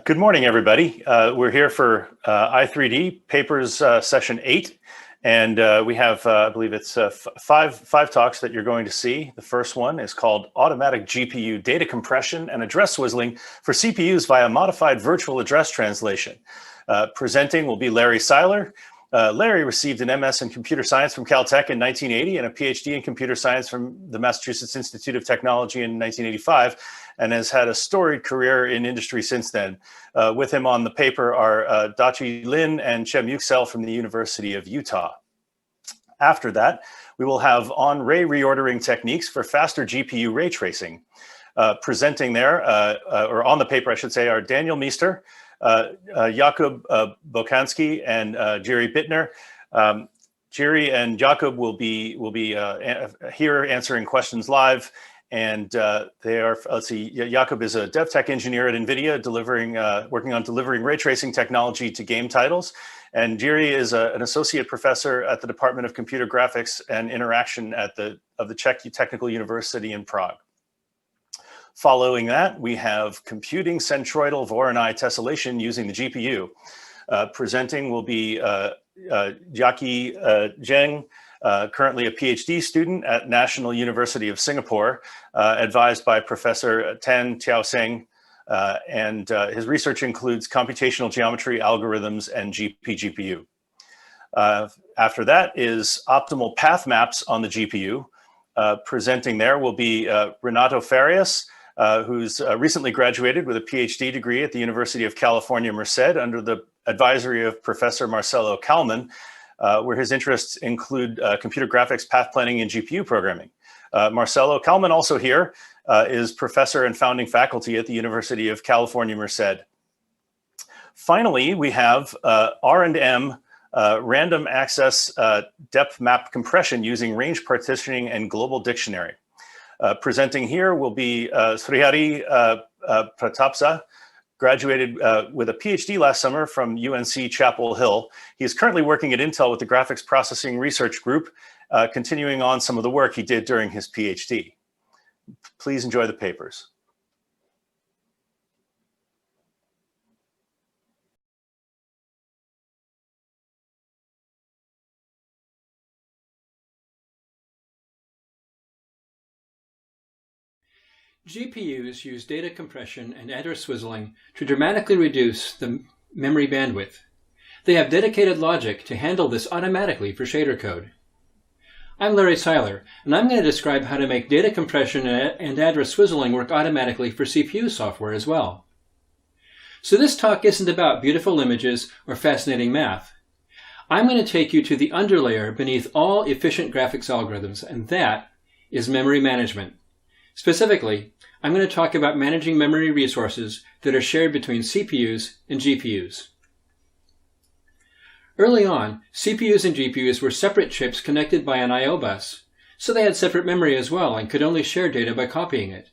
Good morning, everybody. We're here for I3D Papers Session 8, and we have, I believe it's five talks that you're going to see. The first one is called Automatic GPU Data Compression and Address Swizzling for CPUs via Modified Virtual Address Translation. Presenting will be Larry Seiler. Larry received an MS in Computer Science from Caltech in 1980 and a PhD in Computer Science from the Massachusetts Institute of Technology in 1985, and has had a storied career in industry since then. With him on the paper are Dachi Lin and Chem Yüksel from the University of Utah. After that, we will have on ray reordering techniques for faster GPU ray tracing. Presenting there, or on the paper, I should say, are Daniel Meester, Jakub Bokanski, and Jerry Bittner. Jerry and Jakub will be here answering questions live, and they are, let's see, Jakub is a dev tech engineer at NVIDIA, working on delivering ray tracing technology to game titles, and Jerry is an associate professor at the Department of Computer Graphics and Interaction of the Czech Technical University in Prague. Following that, we have computing centroidal Voronoi tessellation using the GPU. Presenting will be Jackie Zheng, currently a PhD student at National University of Singapore, advised by Professor Tan Tiao-Seng, and his research includes computational geometry, algorithms, and GPU. After that is optimal path maps on the GPU. Presenting there will be Renato Farias, who's recently graduated with a PhD degree at the University of California, Merced, under the advisory of Professor Marcelo Kalman, where his interests include computer graphics, path planning, and GPU programming. Marcelo Kalman, also here, is professor and founding faculty at the University of California, Merced. Finally, we have R&M, random access depth map compression using range partitioning and global dictionary. Presenting here will be Srihari Pratapsa, graduated with a PhD last summer from UNC Chapel Hill. He is currently working at Intel with the Graphics Processing Research Group, continuing on some of the work he did during his PhD. Please enjoy the papers. GPUs use data compression and address swizzling to dramatically reduce the memory bandwidth. They have dedicated logic to handle this automatically for shader code. I'm Larry Seiler, and I'm going to describe how to make data compression and address swizzling work automatically for CPU software as well. So this talk isn't about beautiful images or fascinating math. I'm going to take you to the underlayer beneath all efficient graphics algorithms, and that is memory management. Specifically, I'm going to talk about managing memory resources that are shared between CPUs and GPUs. Early on, CPUs and GPUs were separate chips connected by an I/O bus, so they had separate memory as well and could only share data by copying it.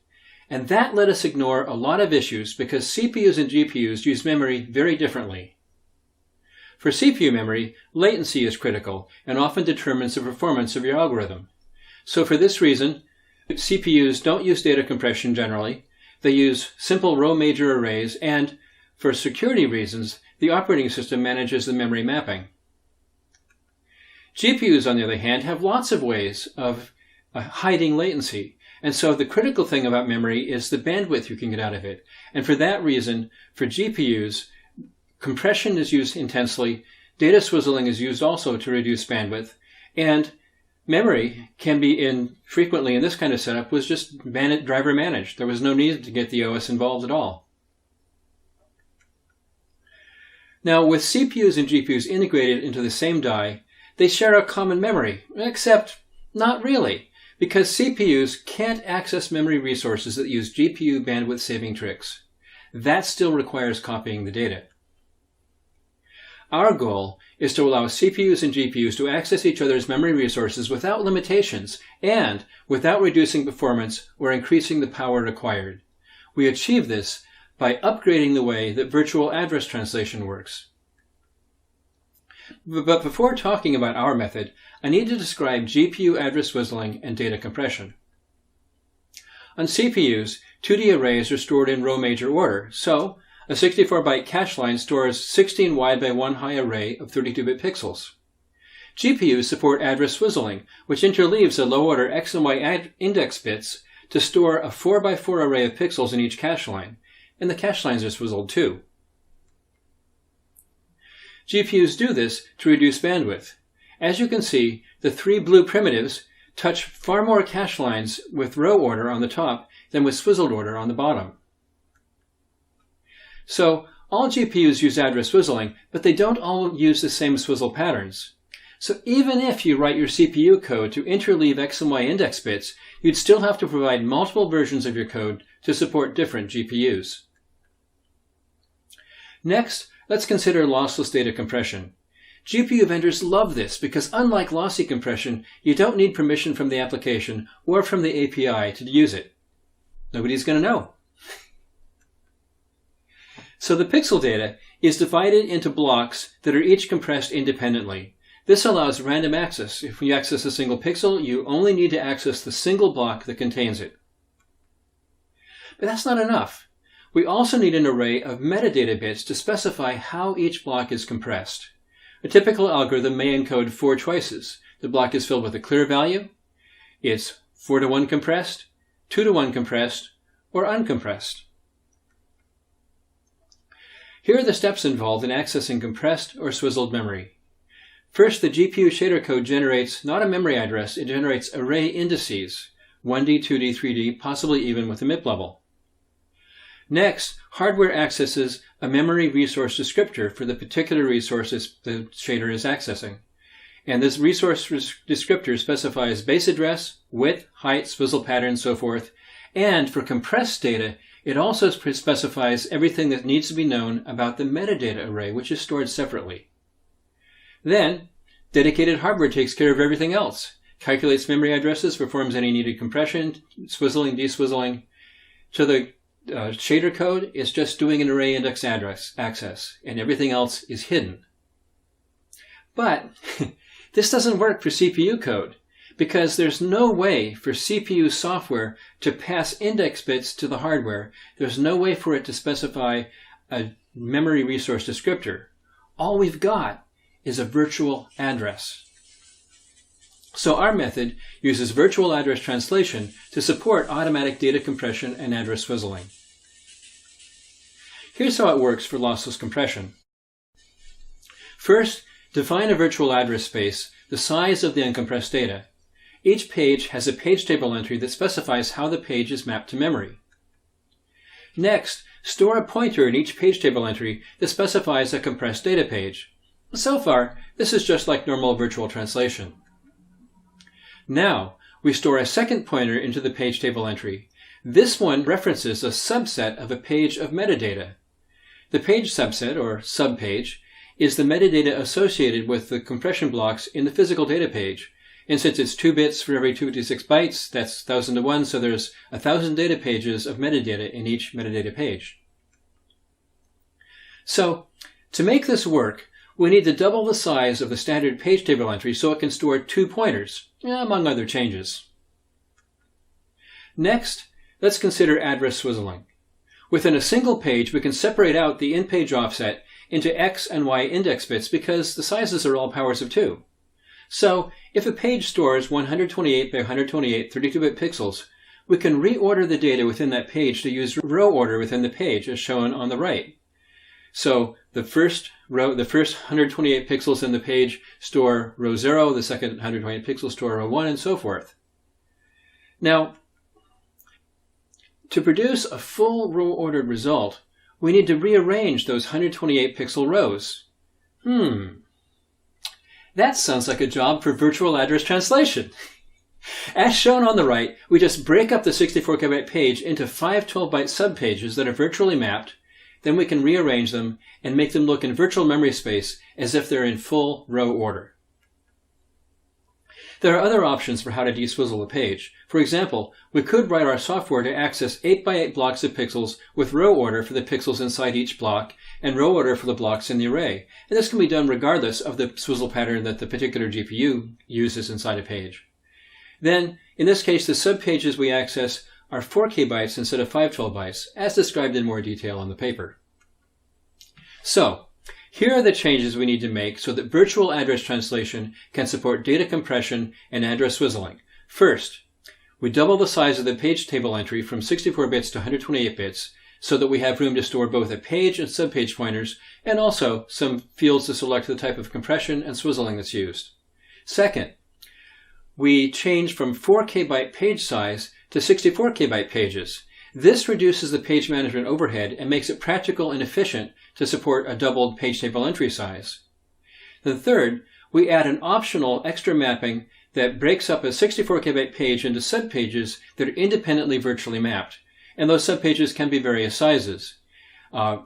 And that let us ignore a lot of issues because CPUs and GPUs use memory very differently. For CPU memory, latency is critical and often determines the performance of your algorithm. So for this reason, CPUs don't use data compression generally. They use simple row major arrays, and for security reasons, the operating system manages the memory mapping. GPUs, on the other hand, have lots of ways of hiding latency. And so the critical thing about memory is the bandwidth you can get out of it. And for that reason, for GPUs, compression is used intensely, data swizzling is used also to reduce bandwidth, and memory can be frequently in this kind of setup was just driver managed. There was no need to get the OS involved at all. Now, with CPUs and GPUs integrated into the same die, they share a common memory, except not really, because CPUs can't access memory resources that use GPU bandwidth saving tricks. That still requires copying the data. Our goal is to allow CPUs and GPUs to access each other's memory resources without limitations and without reducing performance or increasing the power required. We achieve this by upgrading the way that virtual address translation works. But before talking about our method, I need to describe GPU address swizzling and data compression. On CPUs, 2D arrays are stored in row major order, so A 64-byte cache line stores 16 wide by 1 high array of 32-bit pixels. GPUs support address swizzling, which interleaves the low-order X and Y index bits to store a 4 by 4 array of pixels in each cache line, and the cache lines are swizzled too. GPUs do this to reduce bandwidth. As you can see, the 3 blue primitives touch far more cache lines with row order on the top than with swizzled order on the bottom. So, all GPUs use address swizzling, but they don't all use the same swizzle patterns. So even if you write your CPU code to interleave X and Y index bits, you'd still have to provide multiple versions of your code to support different GPUs. Next, let's consider lossless data compression. GPU vendors love this because unlike lossy compression, you don't need permission from the application or from the API to use it. Nobody's going to know. So the pixel data is divided into blocks that are each compressed independently. This allows random access. If you access a single pixel, you only need to access the single block that contains it. But that's not enough. We also need an array of metadata bits to specify how each block is compressed. A typical algorithm may encode 4 choices. The block is filled with a clear value, it's 4:1 compressed, 2:1 compressed, or uncompressed. Here are the steps involved in accessing compressed or swizzled memory. First, the GPU shader code generates not a memory address, it generates array indices, 1D, 2D, 3D, possibly even with a MIP level. Next, hardware accesses a memory resource descriptor for the particular resources the shader is accessing. And this resource descriptor specifies base address, width, height, swizzle pattern, so forth. And for compressed data, it also specifies everything that needs to be known about the metadata array, which is stored separately. Then, dedicated hardware takes care of everything else. Calculates memory addresses, performs any needed compression, swizzling, deswizzling. To the shader code, it's just doing an array index address access, and everything else is hidden. But this doesn't work for CPU code, because there's no way for CPU software to pass index bits to the hardware. There's no way for it to specify a memory resource descriptor. All we've got is a virtual address. So our method uses virtual address translation to support automatic data compression and address swizzling. Here's how it works for lossless compression. First, define a virtual address space the size of the uncompressed data. Each page has a page table entry that specifies how the page is mapped to memory. Next, store a pointer in each page table entry that specifies a compressed data page. So far, this is just like normal virtual translation. Now, we store a second pointer into the page table entry. This one references a subset of a page of metadata. The page subset, or subpage, is the metadata associated with the compression blocks in the physical data page. And since it's 2 bits for every 256 bytes, that's 1000 to 1, so there's 1000 data pages of metadata in each metadata page. So, to make this work, we need to double the size of the standard page table entry so it can store 2 pointers, among other changes. Next, let's consider address swizzling. Within a single page, we can separate out the in-page offset into X and Y index bits because the sizes are all powers of 2. So, if a page stores 128 by 128 32-bit pixels, we can reorder the data within that page to use row order within the page as shown on the right. So, the first 128 pixels in the page store row 0, the second 128 pixels store row 1, and so forth. Now, to produce a full row-ordered result, we need to rearrange those 128 pixel rows. That sounds like a job for virtual address translation. As shown on the right, we just break up the 64KB page into 5 12-byte subpages that are virtually mapped. Then we can rearrange them and make them look in virtual memory space as if they're in full row order. There are other options for how to deswizzle a page. For example, we could write our software to access 8x8 blocks of pixels with row order for the pixels inside each block and row order for the blocks in the array. And this can be done regardless of the swizzle pattern that the particular GPU uses inside a page. Then, in this case, the subpages we access are 4K bytes instead of 512 bytes, as described in more detail on the paper. So, here are the changes we need to make so that virtual address translation can support data compression and address swizzling. First, we double the size of the page table entry from 64 bits to 128 bits so that we have room to store both a page and subpage pointers and also some fields to select the type of compression and swizzling that's used. Second, we change from 4K byte page size to 64K byte pages. This reduces the page management overhead and makes it practical and efficient to support a doubled page table entry size. Then third, we add an optional extra mapping that breaks up a 64K byte page into subpages that are independently virtually mapped. And those subpages can be various sizes.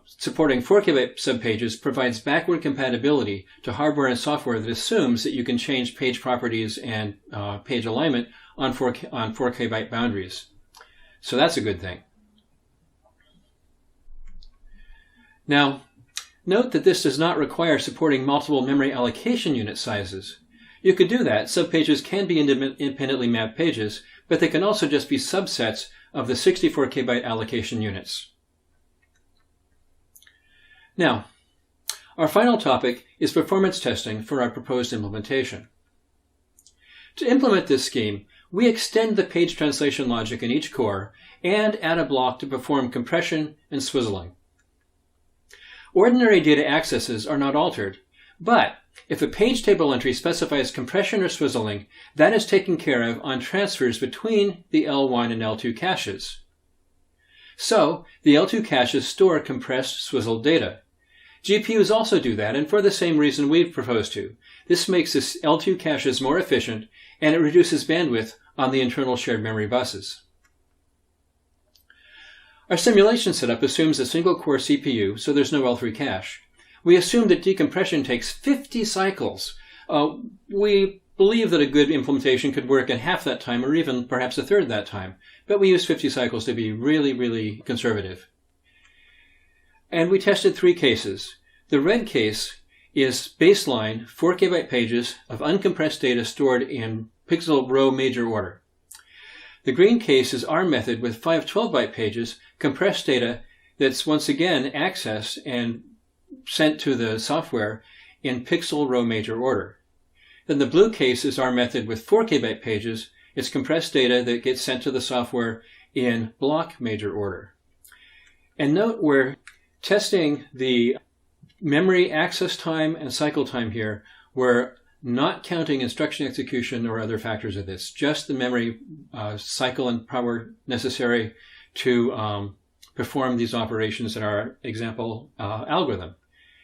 Supporting 4K byte subpages provides backward compatibility to hardware and software that assumes that you can change page properties and page alignment on 4K byte boundaries. So that's a good thing. Now, note that this does not require supporting multiple memory allocation unit sizes. You could do that. Subpages can be independently mapped pages, but they can also just be subsets of the 64K byte allocation units. Now, our final topic is performance testing for our proposed implementation. To implement this scheme, we extend the page translation logic in each core and add a block to perform compression and swizzling. Ordinary data accesses are not altered, but if a page table entry specifies compression or swizzling, that is taken care of on transfers between the L1 and L2 caches. So, the L2 caches store compressed, swizzled data. GPUs also do that, and for the same reason we've proposed to. This makes the L2 caches more efficient, and it reduces bandwidth on the internal shared memory buses. Our simulation setup assumes a single-core CPU, so there's no L3 cache. We assume that decompression takes 50 cycles. We believe that a good implementation could work in half that time, or even perhaps a third that time, but we use 50 cycles to be really, really conservative. And we tested 3 cases. The red case is baseline 4K byte pages of uncompressed data stored in pixel row major order. The green case is our method with 512 byte pages, compressed data that's once again accessed and sent to the software in pixel row major order. Then the blue case is our method with 4K byte pages. It's compressed data that gets sent to the software in block major order. And note we're testing the memory access time and cycle time here. We're not counting instruction execution or other factors of this, just the memory cycle and power necessary to perform these operations in our example algorithm.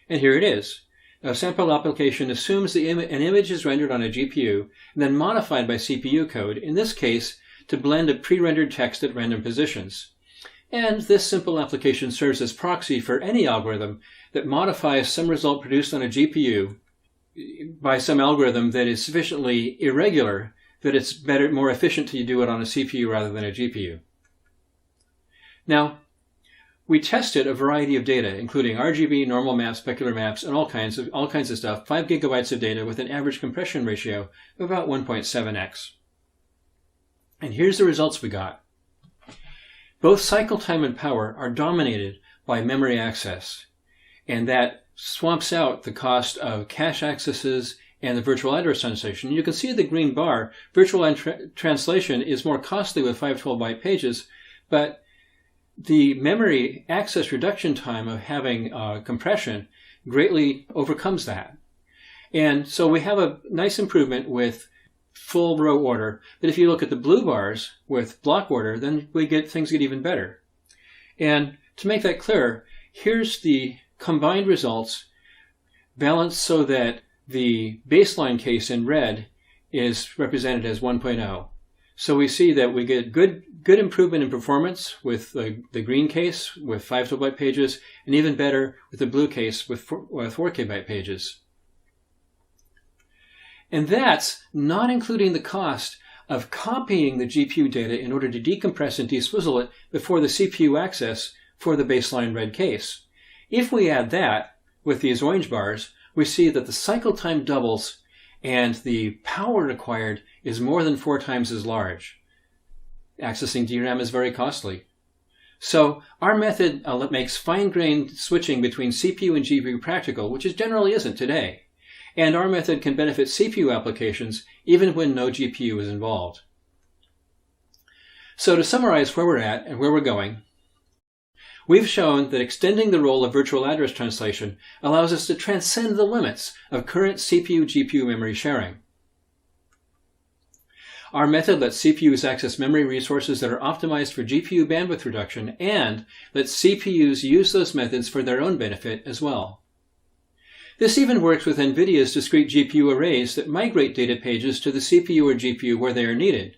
And here it is. A sample application assumes an image is rendered on a GPU and then modified by CPU code, in this case, to blend a pre-rendered text at random positions. And this simple application serves as proxy for any algorithm that modifies some result produced on a GPU by some algorithm that is sufficiently irregular that it's more efficient to do it on a CPU rather than a GPU. Now, we tested a variety of data, including RGB, normal maps, specular maps, and all kinds of stuff, 5 gigabytes of data with an average compression ratio of about 1.7x. And here's the results we got. Both cycle time and power are dominated by memory access, and that swamps out the cost of cache accesses and the virtual address translation. You can see the green bar, virtual translation is more costly with 512 byte pages, but the memory access reduction time of having compression greatly overcomes that. And so we have a nice improvement with full row order, but if you look at the blue bars with block order, then things get even better. And to make that clear, here's the combined results balanced so that the baseline case in red is represented as 1.0. So we see that we get good improvement in performance with the green case with 512 byte pages, and even better with the blue case with 4K byte pages. And that's not including the cost of copying the GPU data in order to decompress and deswizzle it before the CPU access for the baseline red case. If we add that with these orange bars, we see that the cycle time doubles and the power required is more than 4 times as large. Accessing DRAM is very costly. So our method makes fine-grained switching between CPU and GPU practical, which it generally isn't today. And our method can benefit CPU applications even when no GPU is involved. So to summarize where we're at and where we're going, we've shown that extending the role of virtual address translation allows us to transcend the limits of current CPU-GPU memory sharing. Our method lets CPUs access memory resources that are optimized for GPU bandwidth reduction and lets CPUs use those methods for their own benefit as well. This even works with NVIDIA's discrete GPU arrays that migrate data pages to the CPU or GPU where they are needed.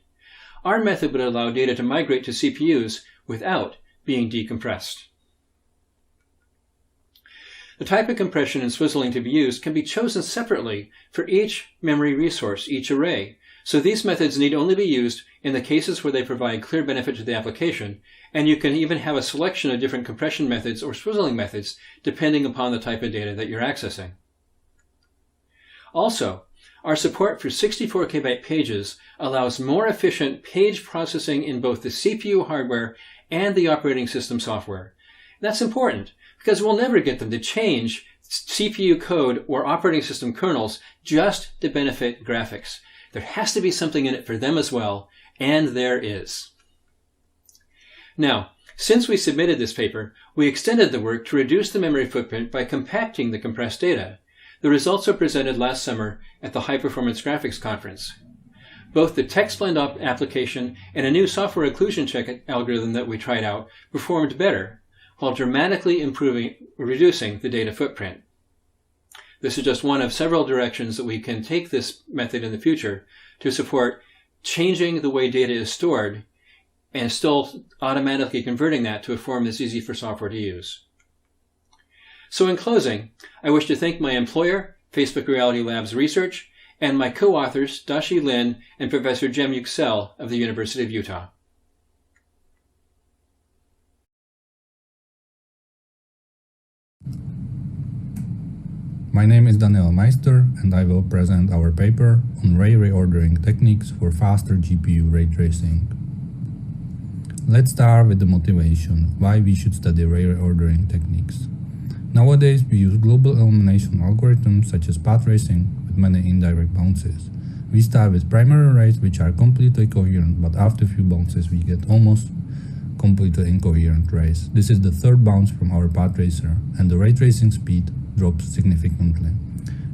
Our method would allow data to migrate to CPUs without being decompressed. The type of compression and swizzling to be used can be chosen separately for each memory resource, each array. So these methods need only be used in the cases where they provide clear benefit to the application, and you can even have a selection of different compression methods or swizzling methods depending upon the type of data that you're accessing. Also, our support for 64 KB pages allows more efficient page processing in both the CPU hardware and the operating system software. That's important because we'll never get them to change CPU code or operating system kernels just to benefit graphics. There has to be something in it for them as well, and there is. Now, since we submitted this paper, we extended the work to reduce the memory footprint by compacting the compressed data. The results were presented last summer at the High Performance Graphics Conference. Both the TextBlend application and a new software occlusion check algorithm that we tried out performed better, while dramatically reducing the data footprint. This is just one of several directions that we can take this method in the future to support changing the way data is stored and still automatically converting that to a form that's easy for software to use. So in closing, I wish to thank my employer, Facebook Reality Labs Research, and my co-authors, Dashi Lin and Professor Jem Yüksel of the University of Utah. My name is Daniel Meister, and I will present our paper on ray reordering techniques for faster GPU ray tracing. Let's start with the motivation, why we should study ray reordering techniques. Nowadays, we use global elimination algorithms such as path tracing with many indirect bounces. We start with primary arrays which are completely coherent, but after a few bounces we get almost completely incoherent rays. This is the third bounce from our path tracer, and the ray tracing speed drops significantly.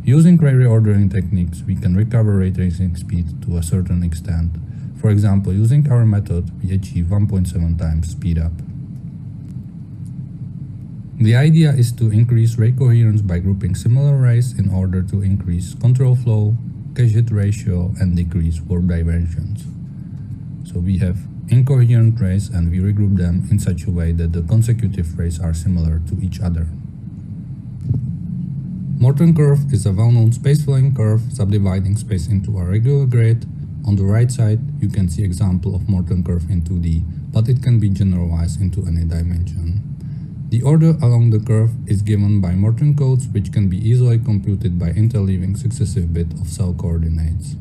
Using ray reordering techniques, we can recover ray tracing speed to a certain extent. For example, using our method, we achieve 1.7 times speed up. The idea is to increase ray coherence by grouping similar rays in order to increase control flow, cache hit ratio, and decrease warp divergence. So we have incoherent rays and we regroup them in such a way that the consecutive rays are similar to each other. Morin curve is a well-known space-filling curve subdividing space into a regular grid. On the right side, you can see example of Morin curve in 2D, but it can be generalized into any dimension. The order along the curve is given by Morin codes, which can be easily computed by interleaving successive bits of cell coordinates.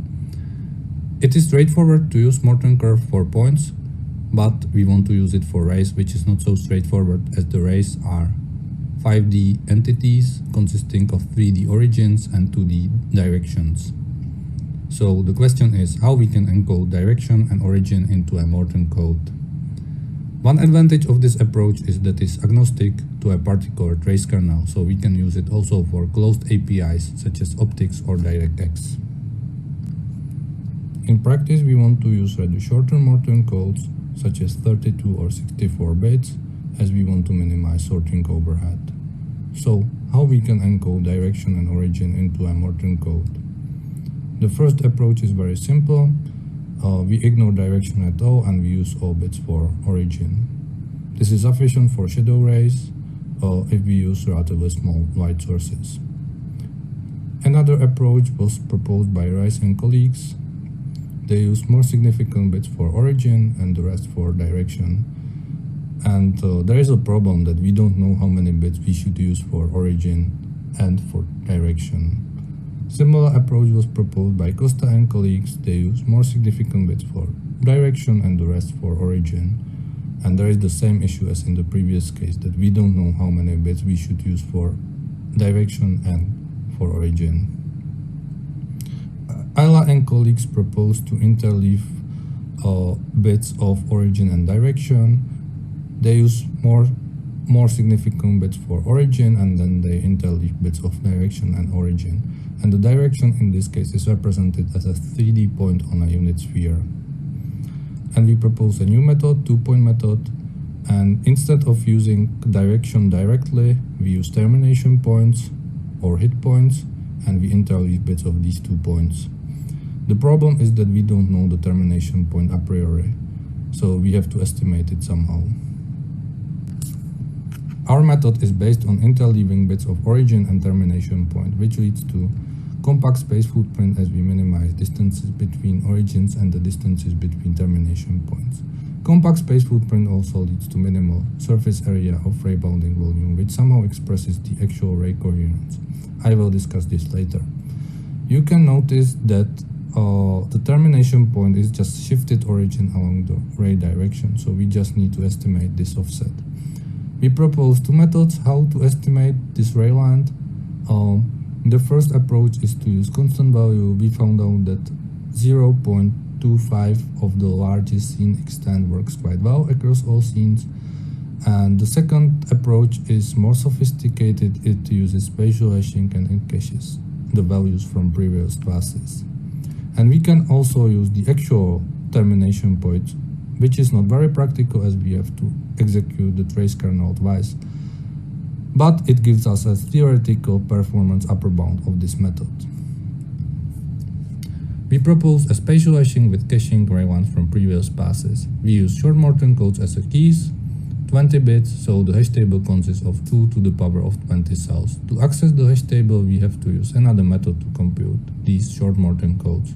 It is straightforward to use Morin curve for points, but we want to use it for rays, which is not so straightforward as the rays are 5D entities consisting of 3D origins and 2D directions. So the question is how we can encode direction and origin into a Morin code. One advantage of this approach is that it is agnostic to a particular trace kernel, so we can use it also for closed APIs such as optics or DirectX. In practice, we want to use rather shorter Morin codes such as 32 or 64 bits, as we want to minimize sorting overhead. So, how we can encode direction and origin into a Morin code? The first approach is very simple. We ignore direction at all and we use all bits for origin. This is sufficient for shadow rays if we use relatively small light sources. Another approach was proposed by Rice and colleagues. They use more significant bits for origin and the rest for direction. And there is a problem that we don't know how many bits we should use for origin and for direction. Similar approach was proposed by Costa and colleagues. They use more significant bits for direction and the rest for origin. And there is the same issue as in the previous case, that we don't know how many bits we should use for direction and for origin. Ayla and colleagues proposed to interleave bits of origin and direction. They use more significant bits for origin, and then they interleave bits of direction and origin. And the direction in this case is represented as a 3D point on a unit sphere. And we propose a new method, 2-point method, and instead of using direction directly, we use termination points or hit points, and we interleave bits of these 2 points. The problem is that we don't know the termination point a priori, so we have to estimate it somehow. Our method is based on interleaving bits of origin and termination point, which leads to compact space footprint as we minimize distances between origins and the distances between termination points. Compact space footprint also leads to minimal surface area of ray bounding volume, which somehow expresses the actual ray coherence. I will discuss this later. You can notice that the termination point is just shifted origin along the ray direction, so we just need to estimate this offset. We propose 2 methods how to estimate this ray length. The first approach is to use constant value. We found out that 0.25 of the largest scene extent works quite well across all scenes. And the second approach is more sophisticated. It uses spatial hashing and encaches the values from previous classes. And we can also use the actual termination point, which is not very practical as we have to execute the trace kernel twice. But it gives us a theoretical performance upper bound of this method. We propose a spatial hashing with caching ray length from previous passes. We use short Morton codes as a keys, 20 bits, so the hash table consists of 2 to the power of 20 cells. To access the hash table, we have to use another method to compute these short Morton codes,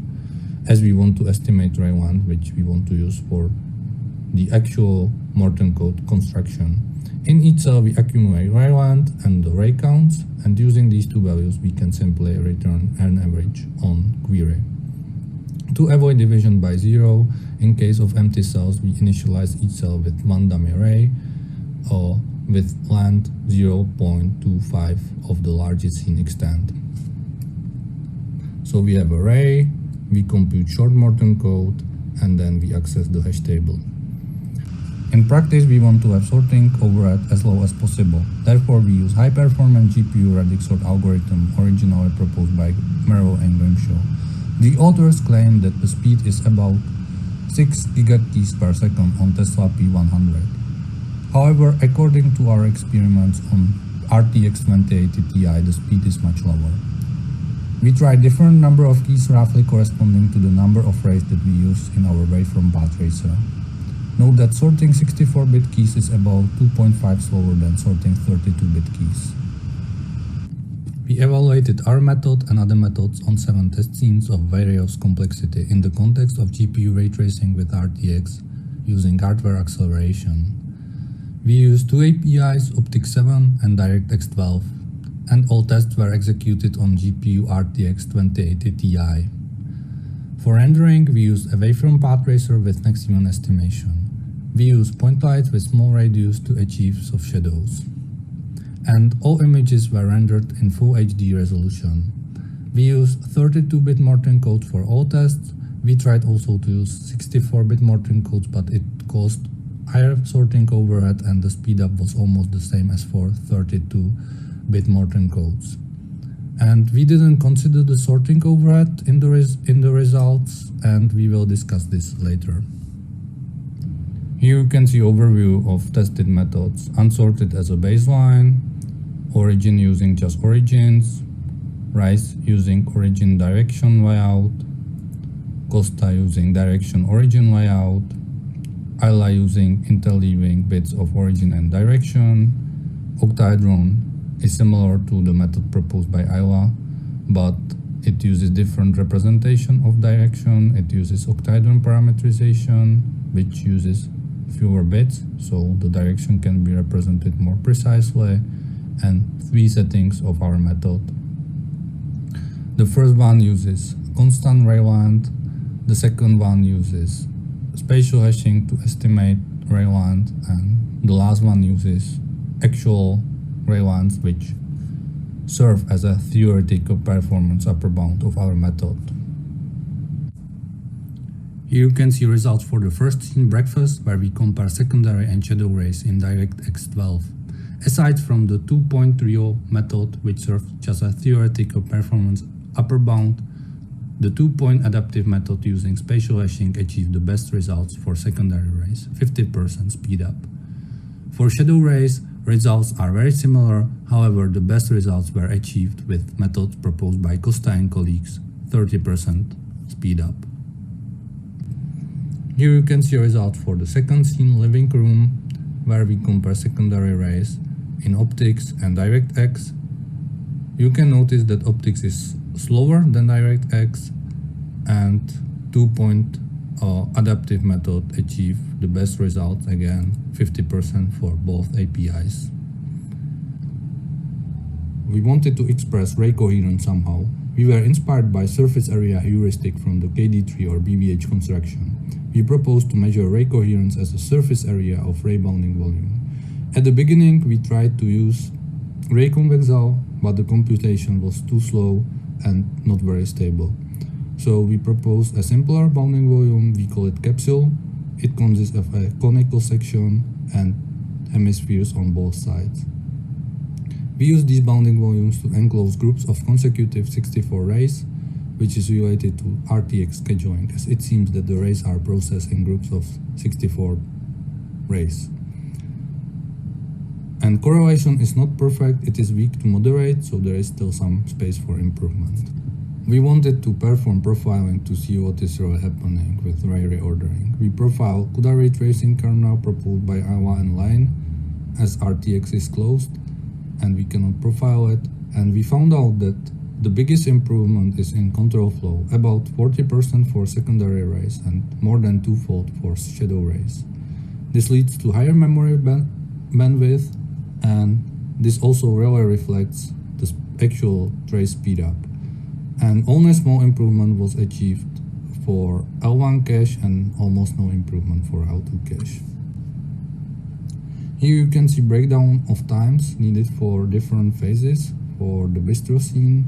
as we want to estimate ray length, which we want to use for the actual Morton code construction. In each cell, we accumulate ray length and the ray counts, and using these 2 values, we can simply return an average on query. To avoid division by 0, in case of empty cells, we initialize each cell with 1 dummy ray, or with length 0.25 of the largest scene extent. So we have a ray, we compute short Morton code, and then we access the hash table. In practice, we want to have sorting overhead as low as possible. Therefore, we use high-performance GPU radix sort algorithm originally proposed by Merrill and Grimshaw. The authors claim that the speed is about 6 gigakeys per second on Tesla P100. However, according to our experiments on RTX 2080 Ti, the speed is much lower. We tried different number of keys roughly corresponding to the number of rays that we use in our waveform path tracer. Note that sorting 64-bit keys is about 2.5 slower than sorting 32-bit keys. We evaluated our method and other methods on 7 test scenes of various complexity in the context of GPU ray tracing with RTX using hardware acceleration. We used 2 APIs, Optic7 and DirectX 12, and all tests were executed on GPU RTX 2080 Ti. For rendering, we used a waveform path tracer with maximum estimation. We use point lights with small radius to achieve soft shadows. And all images were rendered in Full HD resolution. We used 32-bit Morton code for all tests. We tried also to use 64-bit Morton codes, but it caused higher sorting overhead and the speedup was almost the same as for 32-bit Morton codes. And we didn't consider the sorting overhead in the results, and we will discuss this later. Here you can see overview of tested methods: unsorted as a baseline, origin using just origins, Rice using origin direction layout, Costa using direction origin layout, Ayla using interleaving bits of origin and direction. Octahedron is similar to the method proposed by Ayla, but it uses different representation of direction. It uses octahedron parameterization, which uses fewer bits, so the direction can be represented more precisely, and 3 settings of our method. The first one uses constant ray length, the second one uses spatial hashing to estimate ray lines, and the last one uses actual ray lines which serve as a theoretical performance upper bound of our method. Here you can see results for the first scene breakfast, where we compare secondary and shadow rays in DirectX 12. Aside from the 2.30 method, which serves just a theoretical performance upper bound, the 2-point adaptive method using spatial hashing achieved the best results for secondary rays, 50% speed up. For shadow rays, results are very similar, however the best results were achieved with methods proposed by Costa and colleagues, 30% speed up. Here you can see results for the second scene, living room, where we compare secondary rays in optics and DirectX. You can notice that optics is slower than DirectX, and 2-point adaptive method achieve the best results, again 50% for both APIs. We wanted to express ray coherence somehow. We were inspired by surface area heuristic from the KD3 or BBH construction. We proposed to measure ray coherence as the surface area of ray bounding volume. At the beginning, we tried to use ray convexal, but the computation was too slow and not very stable. So we proposed a simpler bounding volume. We call it capsule. It consists of a conical section and hemispheres on both sides. We use these bounding volumes to enclose groups of consecutive 64 rays, which is related to RTX scheduling, as it seems that the rays are processed in groups of 64 rays. And correlation is not perfect, it is weak to moderate, so there is still some space for improvement. We wanted to perform profiling to see what is really happening with ray reordering. We profile CUDA ray tracing kernel proposed by Iowa and Lane, as RTX is closed and we cannot profile it, and we found out that the biggest improvement is in control flow, about 40% for secondary rays and more than twofold for shadow rays. This leads to higher memory bandwidth, and this also really reflects the actual trace speedup. And only small improvement was achieved for L1 cache and almost no improvement for L2 cache. Here you can see breakdown of times needed for different phases. For the bistro scene,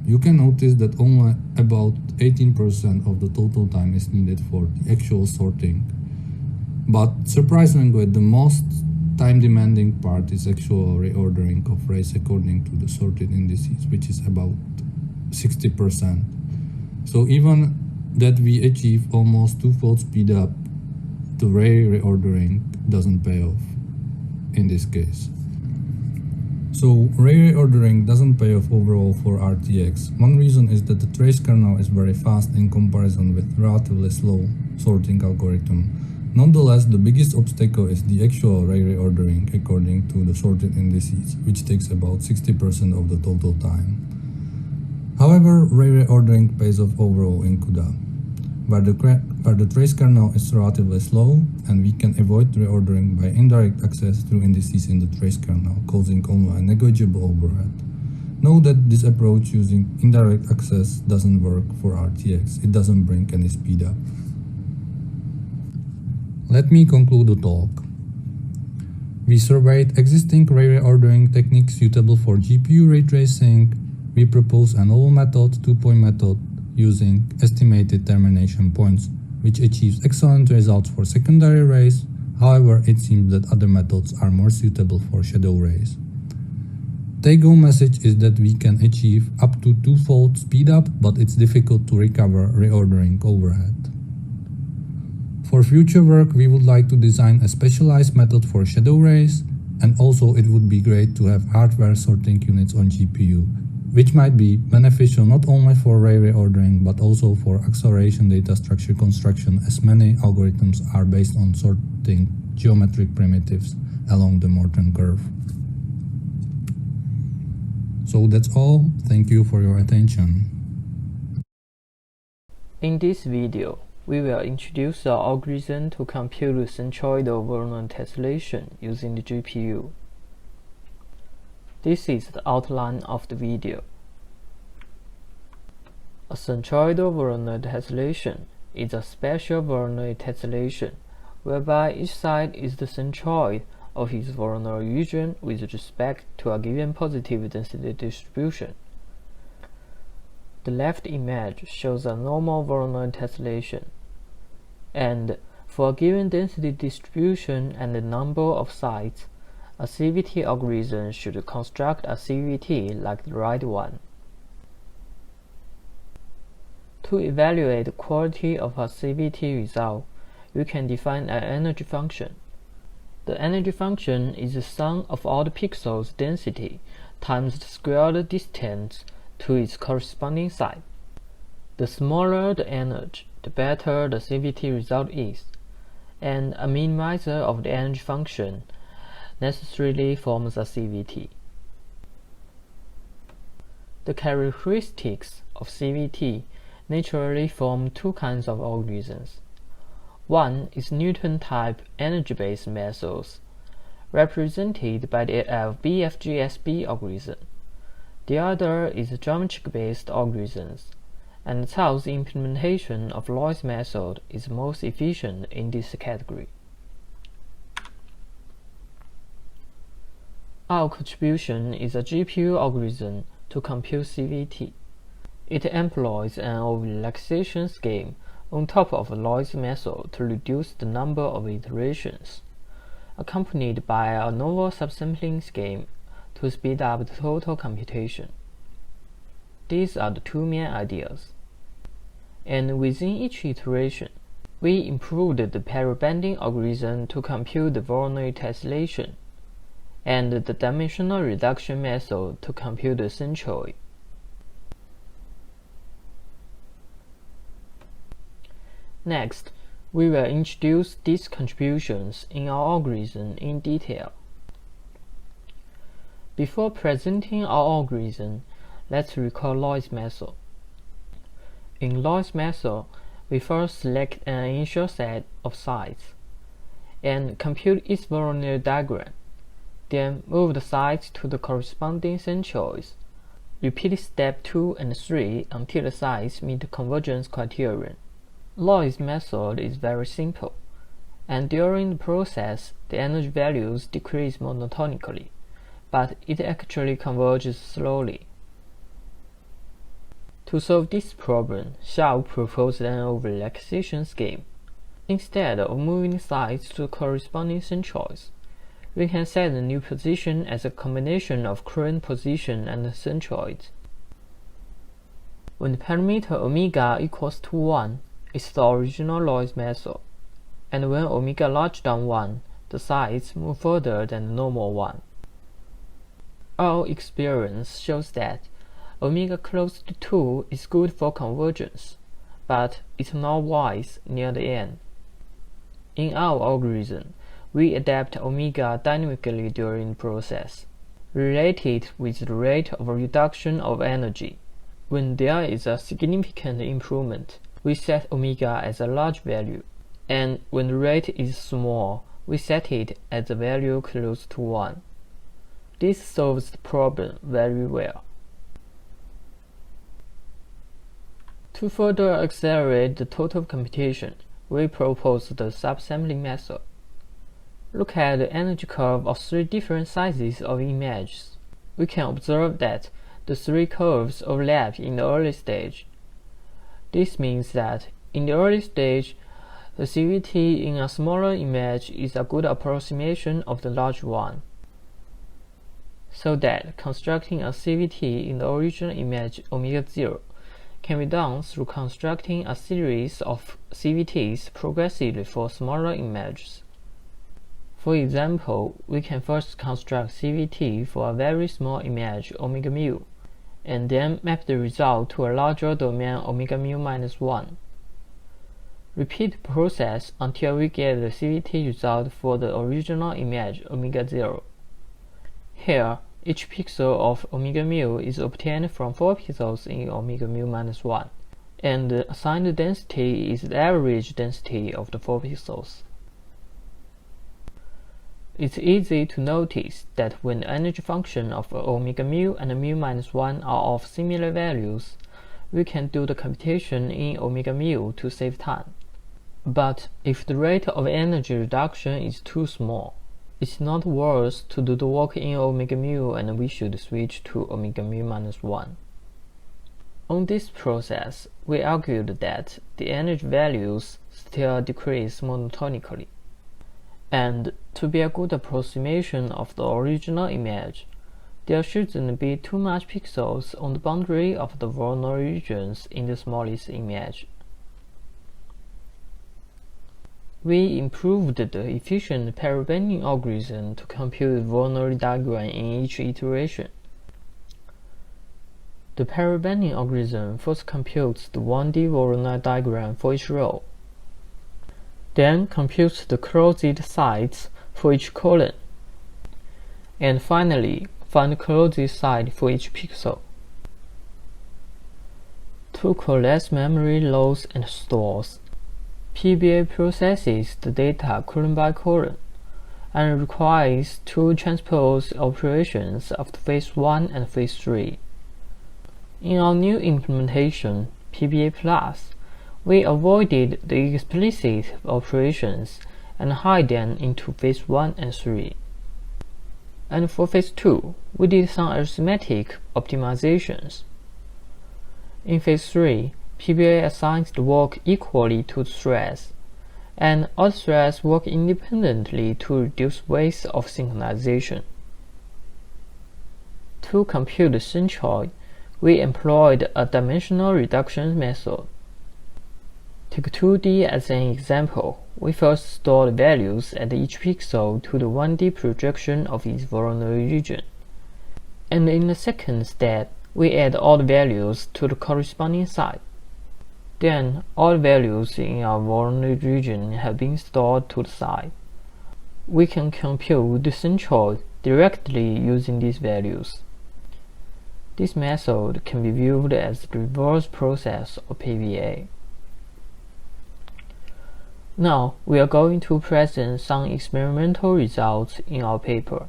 you can notice that only about 18% of the total time is needed for the actual sorting. But surprisingly, the most time-demanding part is actual reordering of rays according to the sorted indices, which is about 60%. So even that we achieve almost twofold speed up, the ray reordering doesn't pay off in this case. So ray reordering doesn't pay off overall for RTX. One reason is that the trace kernel is very fast in comparison with relatively slow sorting algorithm. Nonetheless, the biggest obstacle is the actual ray reordering according to the sorted indices, which takes about 60% of the total time. However, ray reordering pays off overall in CUDA, where the trace kernel is relatively slow, and we can avoid reordering by indirect access through indices in the trace kernel, causing only a negligible overhead. Note that this approach using indirect access doesn't work for RTX. It doesn't bring any speed up. Let me conclude the talk. We surveyed existing ray reordering techniques suitable for GPU ray tracing. We propose a novel method, 2-point method, using estimated termination points, which achieves excellent results for secondary rays. However, it seems that other methods are more suitable for shadow rays. Take-home message is that we can achieve up to twofold speedup, but it's difficult to recover reordering overhead. For future work, we would like to design a specialized method for shadow rays, and also it would be great to have hardware sorting units on GPU, which might be beneficial not only for ray reordering but also for acceleration data structure construction, as many algorithms are based on sorting geometric primitives along the Morin curve. So that's all. Thank you for your attention. In this video, we will introduce the algorithm to compute the centroidal Voronoi tessellation using the GPU. This is the outline of the video. A centroidal Voronoi tessellation is a special Voronoi tessellation whereby each side is the centroid of its Voronoi region with respect to a given positive density distribution. The left image shows a normal Voronoi tessellation, and for a given density distribution and the number of sides, a CVT algorithm should construct a CVT like the right one. To evaluate the quality of a CVT result, you can define an energy function. The energy function is the sum of all the pixels' density times the squared distance to its corresponding side. The smaller the energy, the better the CVT result is, and a minimizer of the energy function necessarily forms a CVT. The characteristics of CVT naturally form two kinds of algorithms. One is Newton-type energy-based methods, represented by the BFGSB algorithm. The other is geometric-based algorithms, and thus the implementation of Loy's method is most efficient in this category. Our contribution is a GPU algorithm to compute CVT. It employs an over-relaxation scheme on top of Loy's method to reduce the number of iterations, accompanied by a novel subsampling scheme to speed up the total computation. These are the two main ideas. And within each iteration, we improved the pair-banding algorithm to compute the Voronoi tessellation, and the dimensional reduction method to compute the centroid. Next, we will introduce these contributions in our algorithm in detail. Before presenting our algorithm, let's recall Loy's method. In Loy's method, we first select an initial set of sides and compute its Voronoi diagram. Then move the sides to the corresponding centroids. Repeat step 2 and 3 until the sides meet the convergence criterion. Loy's method is very simple, and during the process, the energy values decrease monotonically, but it actually converges slowly. To solve this problem, Xiao proposed an over-relaxation scheme. Instead of moving sides to corresponding centroids, we can set the new position as a combination of current position and centroids. When the parameter omega equals to 1, it's the original Loy's method, and when omega larger than 1, the sides move further than the normal one. Our experience shows that omega close to 2 is good for convergence, but it's not wise near the end. In our algorithm, we adapt omega dynamically during the process, related with the rate of reduction of energy. When there is a significant improvement, we set omega as a large value, and when the rate is small, we set it at the value close to 1. This solves the problem very well. To further accelerate the total computation, we propose the subsampling method. Look at the energy curve of 3 different sizes of images. We can observe that the 3 curves overlap in the early stage. This means that in the early stage, the CVT in a smaller image is a good approximation of the large one, so that constructing a CVT in the original image omega 0 can be done through constructing a series of CVTs progressively for smaller images. For example, we can first construct CVT for a very small image omega mu, and then map the result to a larger domain omega mu minus 1. Repeat the process until we get the CVT result for the original image omega 0. Here, each pixel of omega mu is obtained from 4 pixels in omega mu minus 1, and the assigned density is the average density of the 4 pixels. It's easy to notice that when the energy function of omega mu and mu minus 1 are of similar values, we can do the computation in omega mu to save time. But if the rate of energy reduction is too small, it's not worth to do the work in omega mu, and we should switch to omega mu minus 1. On this process, we argued that the energy values still decrease monotonically. And to be a good approximation of the original image, there shouldn't be too much pixels on the boundary of the Voronoi regions in the smallest image. We improved the efficient pair-bending algorithm to compute the Voronoi diagram in each iteration. The pair-bending algorithm first computes the 1D Voronoi diagram for each row, then computes the closest sides for each column, and finally find the closest side for each pixel. To collect memory loads and stores, PBA processes the data column by column and requires two transpose operations after phase 1 and phase 3. In our new implementation, PBA Plus, we avoided the explicit operations and hide them into phase 1 and 3. And for phase 2, we did some arithmetic optimizations. In phase 3, PBA assigns the work equally to the threads, and all threads work independently to reduce waste of synchronization. To compute the centroid, we employed a dimensional reduction method. Take 2D as an example. We first store the values at each pixel to the 1D projection of its Voronoi region, and in the second step, we add all the values to the corresponding side. Then, all values in our Voronoi region have been stored to the side. We can compute the centroid directly using these values. This method can be viewed as the reverse process of PBA. Now, we are going to present some experimental results in our paper.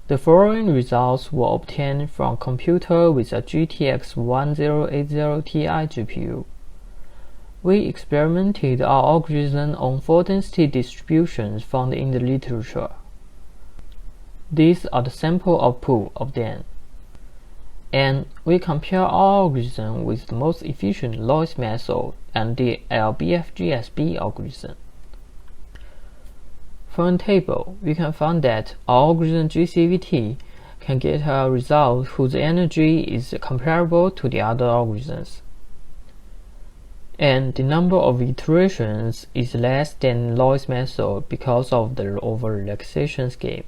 The following results were obtained from a computer with a GTX 1080 Ti GPU. We experimented our algorithm on 4-density distributions found in the literature. These are the sample output of them. And we compare our algorithm with the most efficient Lois method and the LBFGSB algorithm. From the table, we can find that our algorithm GCVT can get a result whose energy is comparable to the other algorithms, and the number of iterations is less than Lois method because of the over-relaxation scheme.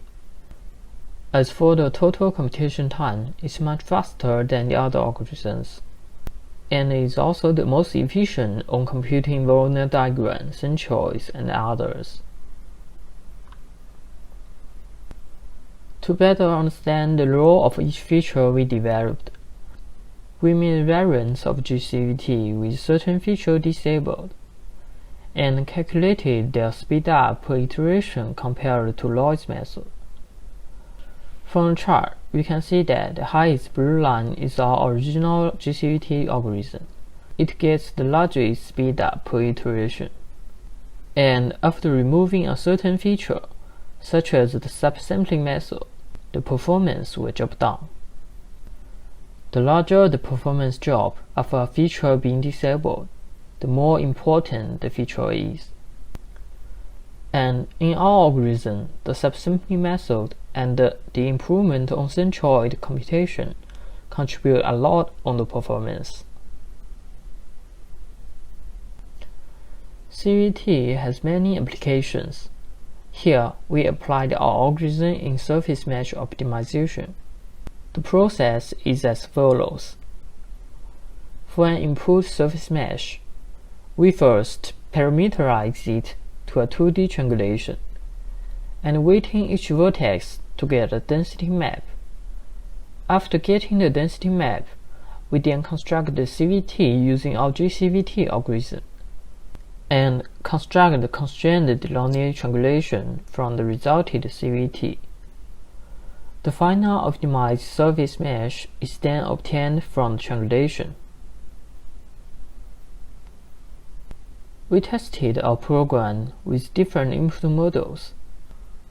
As for the total computation time, it's much faster than the other algorithms, and is also the most efficient on computing Voronoi diagram, centroids, and others. To better understand the role of each feature we developed, we made variants of GCVT with certain features disabled, and calculated their speed up per iteration compared to Lois method. From the chart, we can see that the highest blue line is our original GCVT algorithm. It gets the largest speed up per iteration, and after removing a certain feature, such as the subsampling method, the performance will drop down. The larger the performance drop after a feature being disabled, the more important the feature is. And in our algorithm, the subsampling method and the improvement on centroid computation contribute a lot on the performance. CVT has many applications. Here, we applied our algorithm in surface mesh optimization. The process is as follows. For an input surface mesh, we first parameterize it to a 2D triangulation, and weighting each vertex to get a density map. After getting the density map, we then construct the CVT using our GCVT algorithm, and construct the constrained linear triangulation from the resulted CVT. The final optimized surface mesh is then obtained from the triangulation. We tested our program with different input models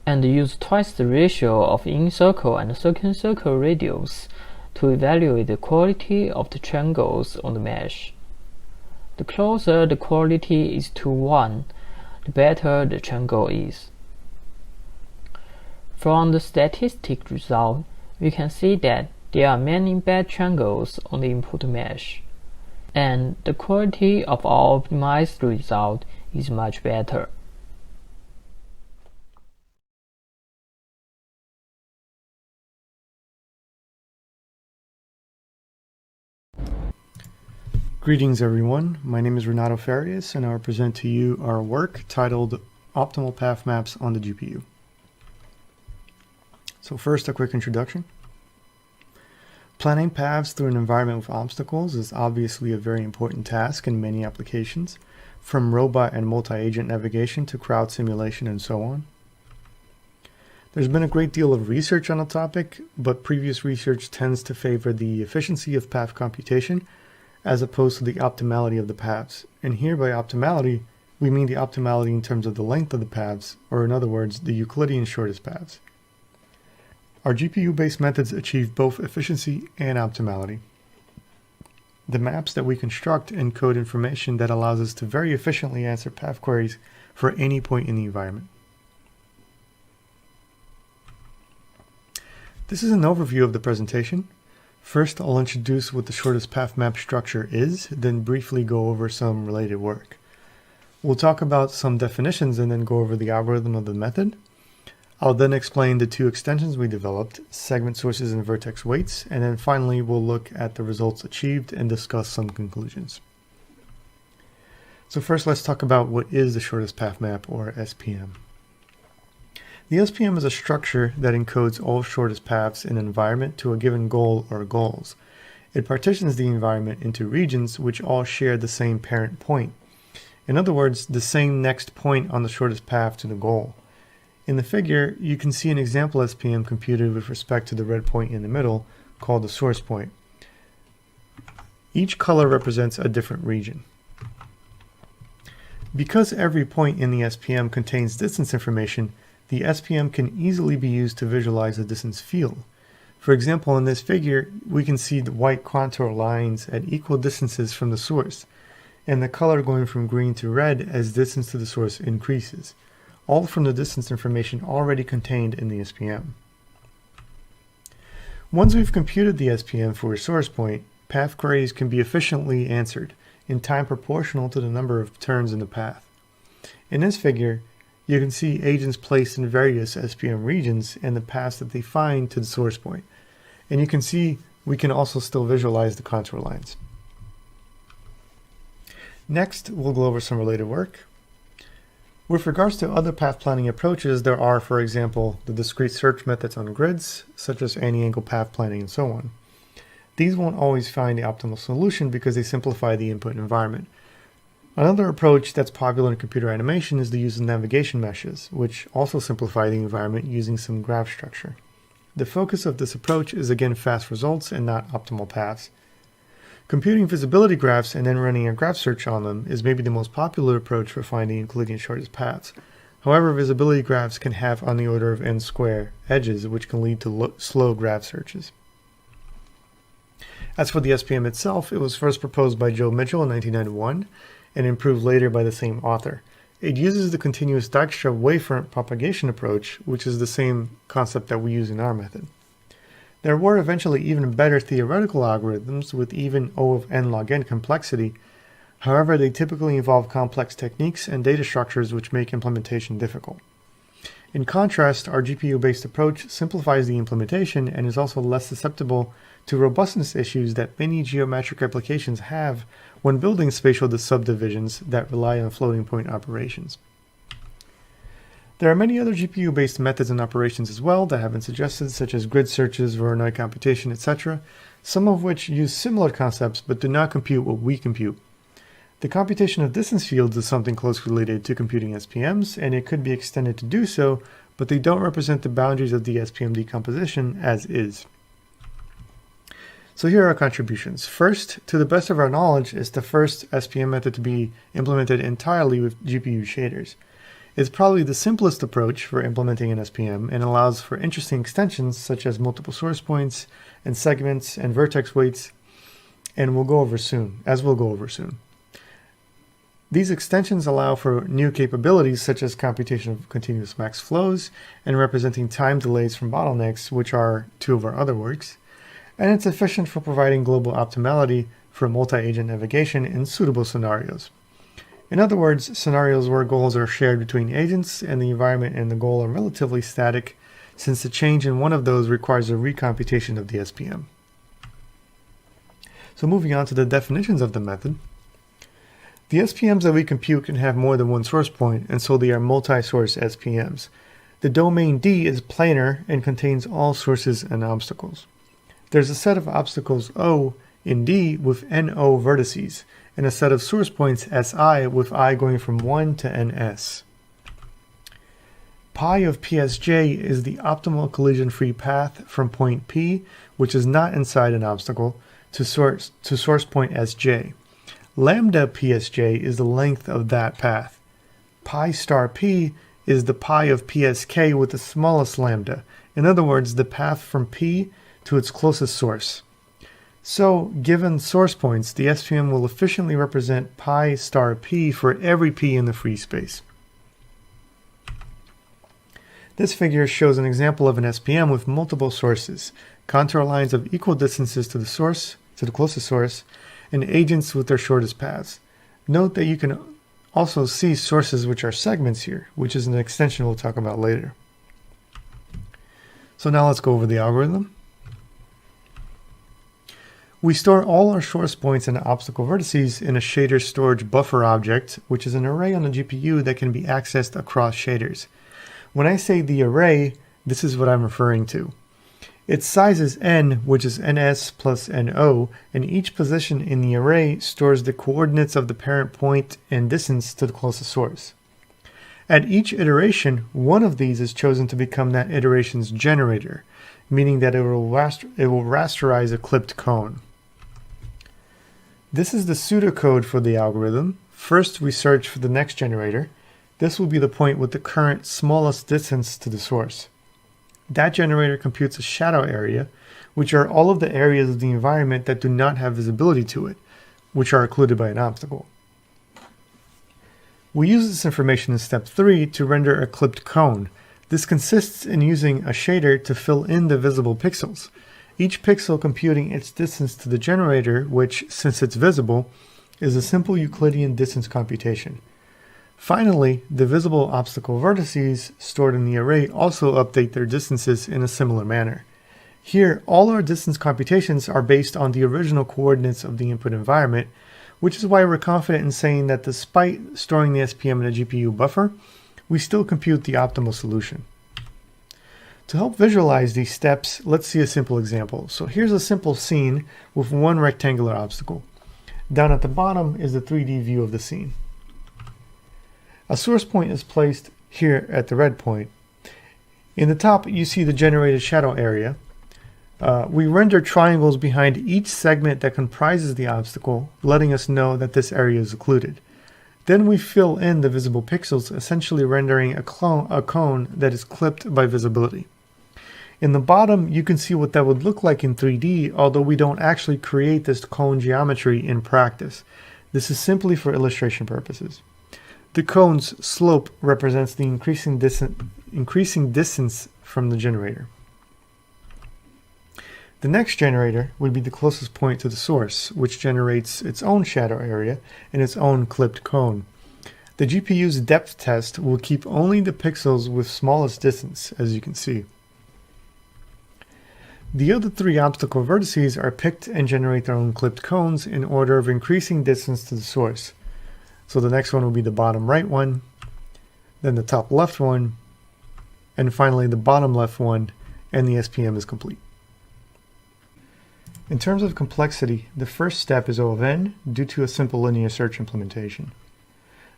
and used twice the ratio of in-circle and circle radius to evaluate the quality of the triangles on the mesh. The closer the quality is to 1, the better the triangle is. From the statistic result, we can see that there are many bad triangles on the input mesh, and the quality of our optimized result is much better. Greetings everyone, my name is Renato Farias and I will present to you our work titled Optimal Path Maps on the GPU. So first, a quick introduction. Planning paths through an environment with obstacles is obviously a very important task in many applications, from robot and multi-agent navigation to crowd simulation and so on. There's been a great deal of research on the topic, but previous research tends to favor the efficiency of path computation as opposed to the optimality of the paths. And here by optimality, we mean the optimality in terms of the length of the paths, or in other words, the Euclidean shortest paths. Our GPU-based methods achieve both efficiency and optimality. The maps that we construct encode information that allows us to very efficiently answer path queries for any point in the environment. This is an overview of the presentation. First, I'll introduce what the shortest path map structure is, then briefly go over some related work. We'll talk about some definitions and then go over the algorithm of the method. I'll then explain the two extensions we developed, segment sources and vertex weights, and then finally we'll look at the results achieved and discuss some conclusions. So first, let's talk about what is the shortest path map, or SPM. The SPM is a structure that encodes all shortest paths in an environment to a given goal or goals. It partitions the environment into regions which all share the same parent point. In other words, the same next point on the shortest path to the goal. In the figure, you can see an example SPM computed with respect to the red point in the middle, called the source point. Each color represents a different region. Because every point in the SPM contains distance information, the SPM can easily be used to visualize the distance field. For example, in this figure, we can see the white contour lines at equal distances from the source, and the color going from green to red as distance to the source increases, all from the distance information already contained in the SPM. Once we've computed the SPM for a source point, path queries can be efficiently answered in time proportional to the number of turns in the path. In this figure, you can see agents placed in various SPM regions and the paths that they find to the source point. And you can see we can also still visualize the contour lines. Next, we'll go over some related work. With regards to other path planning approaches, there are, for example, the discrete search methods on grids, such as any-angle path planning and so on. These won't always find the optimal solution because they simplify the input environment. Another approach that's popular in computer animation is the use of navigation meshes, which also simplify the environment using some graph structure. The focus of this approach is again fast results and not optimal paths. Computing visibility graphs and then running a graph search on them is maybe the most popular approach for finding Euclidean shortest paths. However, visibility graphs can have on the order of n square edges, which can lead to slow graph searches. As for the SPM itself, it was first proposed by Joe Mitchell in 1991 and improved later by the same author. It uses the continuous Dijkstra wavefront propagation approach, which is the same concept that we use in our method. There were eventually even better theoretical algorithms with even O of n log n complexity. However, they typically involve complex techniques and data structures which make implementation difficult. In contrast, our GPU-based approach simplifies the implementation and is also less susceptible to robustness issues that many geometric applications have when building spatial subdivisions that rely on floating point operations. There are many other GPU-based methods and operations as well that have been suggested, such as grid searches, Voronoi computation, etc., some of which use similar concepts but do not compute what we compute. The computation of distance fields is something closely related to computing SPMs, and it could be extended to do so, but they don't represent the boundaries of the SPM decomposition as is. So here are our contributions. First, to the best of our knowledge, is the first SPM method to be implemented entirely with GPU shaders. It's probably the simplest approach for implementing an SPM and allows for interesting extensions such as multiple source points and segments and vertex weights, and we'll go over soon. These extensions allow for new capabilities such as computation of continuous max flows and representing time delays from bottlenecks, which are two of our other works, and it's efficient for providing global optimality for multi-agent navigation in suitable scenarios. In other words, scenarios where goals are shared between agents and the environment and the goal are relatively static, since the change in one of those requires a recomputation of the SPM. So moving on to the definitions of the method. The SPMs that we compute can have more than one source point, and so they are multi-source SPMs. The domain D is planar and contains all sources and obstacles. There's a set of obstacles O in D with NO vertices, and a set of source points SI with I going from 1 to NS. Pi of PSJ is the optimal collision-free path from point P, which is not inside an obstacle, to source point SJ. Lambda PSJ is the length of that path. Pi star P is the pi of PSK with the smallest lambda. In other words, the path from P to its closest source. So, given source points, the SPM will efficiently represent pi star P for every P in the free space. This figure shows an example of an SPM with multiple sources, contour lines of equal distances to the closest source, and agents with their shortest paths. Note that you can also see sources which are segments here, which is an extension we'll talk about later. So now let's go over the algorithm. We store all our source points and obstacle vertices in a shader storage buffer object, which is an array on the GPU that can be accessed across shaders. When I say the array, this is what I'm referring to. Its size is n, which is ns plus no, and each position in the array stores the coordinates of the parent point and distance to the closest source. At each iteration, one of these is chosen to become that iteration's generator, meaning that it will rasterize a clipped cone. This is the pseudocode for the algorithm. First, we search for the next generator. This will be the point with the current smallest distance to the source. That generator computes a shadow area, which are all of the areas of the environment that do not have visibility to it, which are occluded by an obstacle. We use this information in step 3 to render a clipped cone. This consists in using a shader to fill in the visible pixels, each pixel computing its distance to the generator, which, since it's visible, is a simple Euclidean distance computation. Finally, the visible obstacle vertices stored in the array also update their distances in a similar manner. Here, all our distance computations are based on the original coordinates of the input environment, which is why we're confident in saying that despite storing the SPM in a GPU buffer, we still compute the optimal solution. To help visualize these steps, let's see a simple example. So here's a simple scene with one rectangular obstacle. Down at the bottom is the 3D view of the scene. A source point is placed here at the red point. In the top, you see the generated shadow area. We render triangles behind each segment that comprises the obstacle, letting us know that this area is occluded. Then we fill in the visible pixels, essentially rendering a cone that is clipped by visibility. In the bottom, you can see what that would look like in 3D, although we don't actually create this cone geometry in practice. This is simply for illustration purposes. The cone's slope represents the increasing distance from the generator. The next generator would be the closest point to the source, which generates its own shadow area and its own clipped cone. The GPU's depth test will keep only the pixels with smallest distance, as you can see. The other three obstacle vertices are picked and generate their own clipped cones in order of increasing distance to the source. So the next one will be the bottom right one, then the top left one, and finally the bottom left one, and the SPM is complete. In terms of complexity, the first step is O of n due to a simple linear search implementation.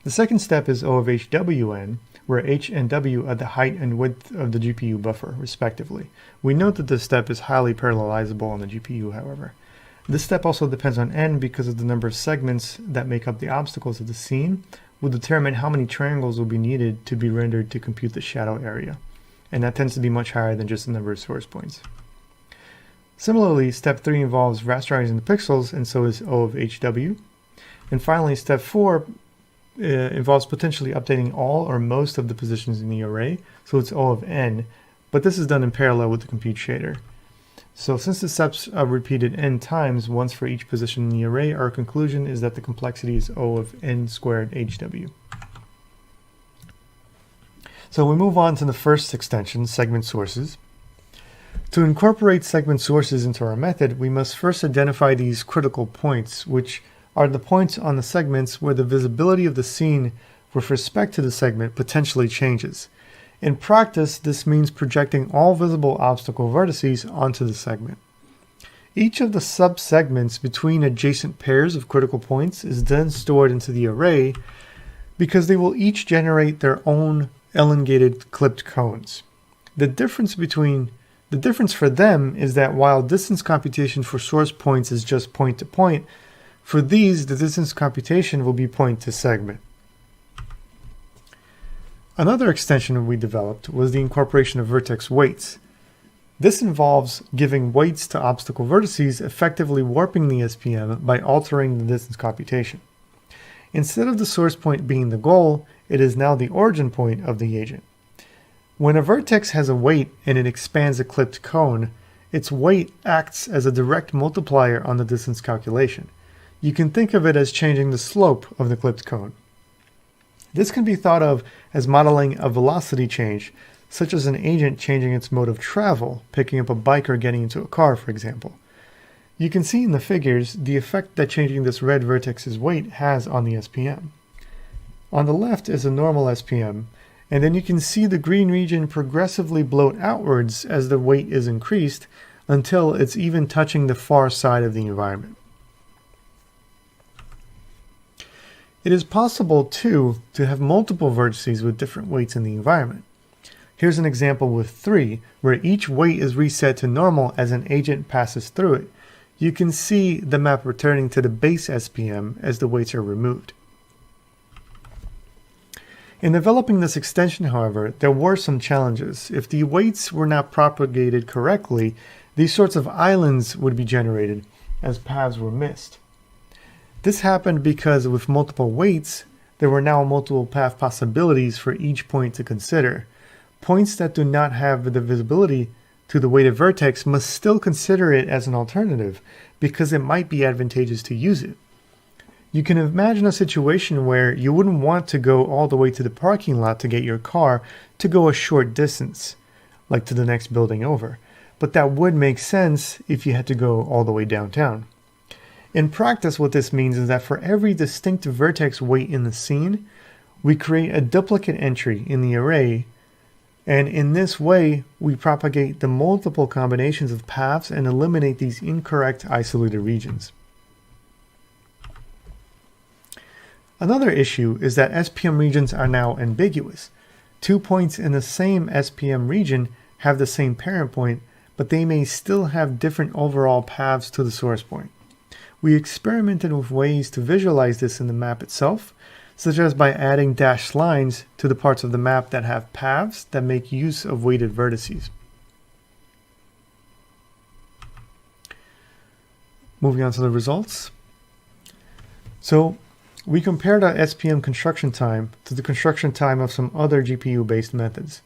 The second step is O of HWN, where h and w are the height and width of the GPU buffer, respectively. We note that this step is highly parallelizable on the GPU, however. This step also depends on n because of the number of segments that make up the obstacles of the scene will determine how many triangles will be needed to be rendered to compute the shadow area, and that tends to be much higher than just the number of source points. Similarly, step 3 involves rasterizing the pixels, and so is O of HW. And finally, step 4 involves potentially updating all or most of the positions in the array, so it's O of N, but this is done in parallel with the compute shader. So since the steps are repeated n times, once for each position in the array, our conclusion is that the complexity is O of n squared HW. So we move on to the first extension, segment sources. To incorporate segment sources into our method, we must first identify these critical points, which are the points on the segments where the visibility of the scene with respect to the segment potentially changes. In practice, this means projecting all visible obstacle vertices onto the segment. Each of the subsegments between adjacent pairs of critical points is then stored into the array because they will each generate their own elongated clipped cones. The difference for them is that while distance computation for source points is just point to point, for these, the distance computation will be point to segment. Another extension we developed was the incorporation of vertex weights. This involves giving weights to obstacle vertices, effectively warping the SPM by altering the distance computation. Instead of the source point being the goal, it is now the origin point of the agent. When a vertex has a weight and it expands a clipped cone, its weight acts as a direct multiplier on the distance calculation. You can think of it as changing the slope of the clipped cone. This can be thought of as modeling a velocity change, such as an agent changing its mode of travel, picking up a bike or getting into a car, for example. You can see in the figures the effect that changing this red vertex's weight has on the SPM. On the left is a normal SPM, and then you can see the green region progressively bloat outwards as the weight is increased until it's even touching the far side of the environment. It is possible, too, to have multiple vertices with different weights in the environment. Here's an example with 3, where each weight is reset to normal as an agent passes through it. You can see the map returning to the base SPM as the weights are removed. In developing this extension, however, there were some challenges. If the weights were not propagated correctly, these sorts of islands would be generated as paths were missed. This happened because with multiple weights, there were now multiple path possibilities for each point to consider. Points that do not have the visibility to the weighted vertex must still consider it as an alternative because it might be advantageous to use it. You can imagine a situation where you wouldn't want to go all the way to the parking lot to get your car to go a short distance, like to the next building over, but that would make sense if you had to go all the way downtown. In practice, what this means is that for every distinct vertex weight in the scene, we create a duplicate entry in the array, and in this way, we propagate the multiple combinations of paths and eliminate these incorrect isolated regions. Another issue is that SPM regions are now ambiguous. 2 points in the same SPM region have the same parent point, but they may still have different overall paths to the source point. We experimented with ways to visualize this in the map itself, such as by adding dashed lines to the parts of the map that have paths that make use of weighted vertices. Moving on to the results. So we compared our SPM construction time to the construction time of some other GPU-based methods.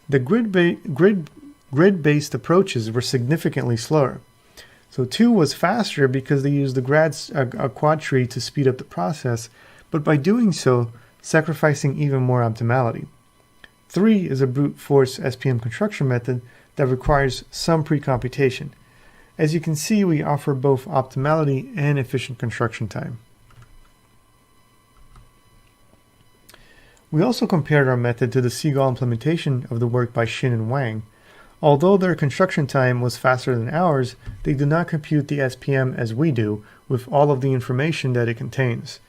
The grid-based approaches were significantly slower. So 2 was faster because they used a quad tree to speed up the process, but by doing so, sacrificing even more optimality. 3 is a brute force SPM construction method that requires some pre-computation. As you can see, we offer both optimality and efficient construction time. We also compared our method to the Seagull implementation of the work by Shin and Wang. Although their construction time was faster than ours, they do not compute the SPM as we do, with all of the information that it contains.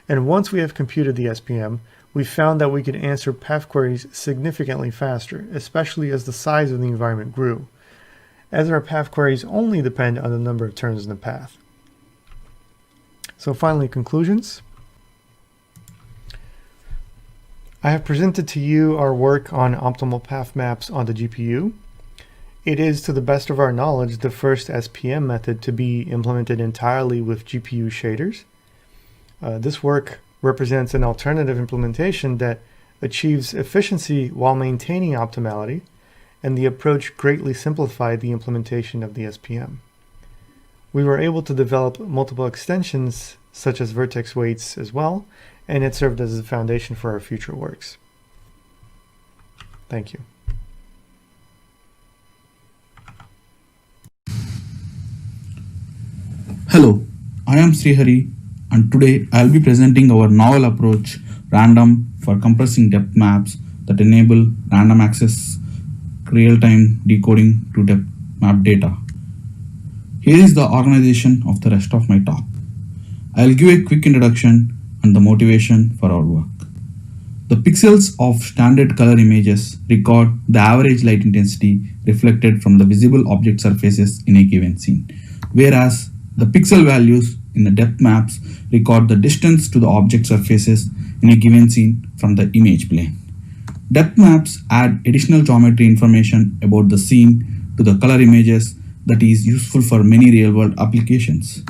And once we have computed the SPM, we found that we could answer path queries significantly faster, especially as the size of the environment grew, as our path queries only depend on the number of turns in the path. So finally, conclusions. I have presented to you our work on optimal path maps on the GPU. It is, to the best of our knowledge, the first SPM method to be implemented entirely with GPU shaders. This work represents an alternative implementation that achieves efficiency while maintaining optimality, and the approach greatly simplified the implementation of the SPM. We were able to develop multiple extensions, such as vertex weights as well, and it served as the foundation for our future works. Thank you. Hello, I am Srihari, and today I'll be presenting our novel approach, random, for compressing depth maps that enable random access real-time decoding to depth map data. Here is the organization of the rest of my talk. I'll give a quick introduction and the motivation for our work. The pixels of standard color images record the average light intensity reflected from the visible object surfaces in a given scene, whereas the pixel values in the depth maps record the distance to the object surfaces in a given scene from the image plane. Depth maps add additional geometry information about the scene to the color images that is useful for many real-world applications.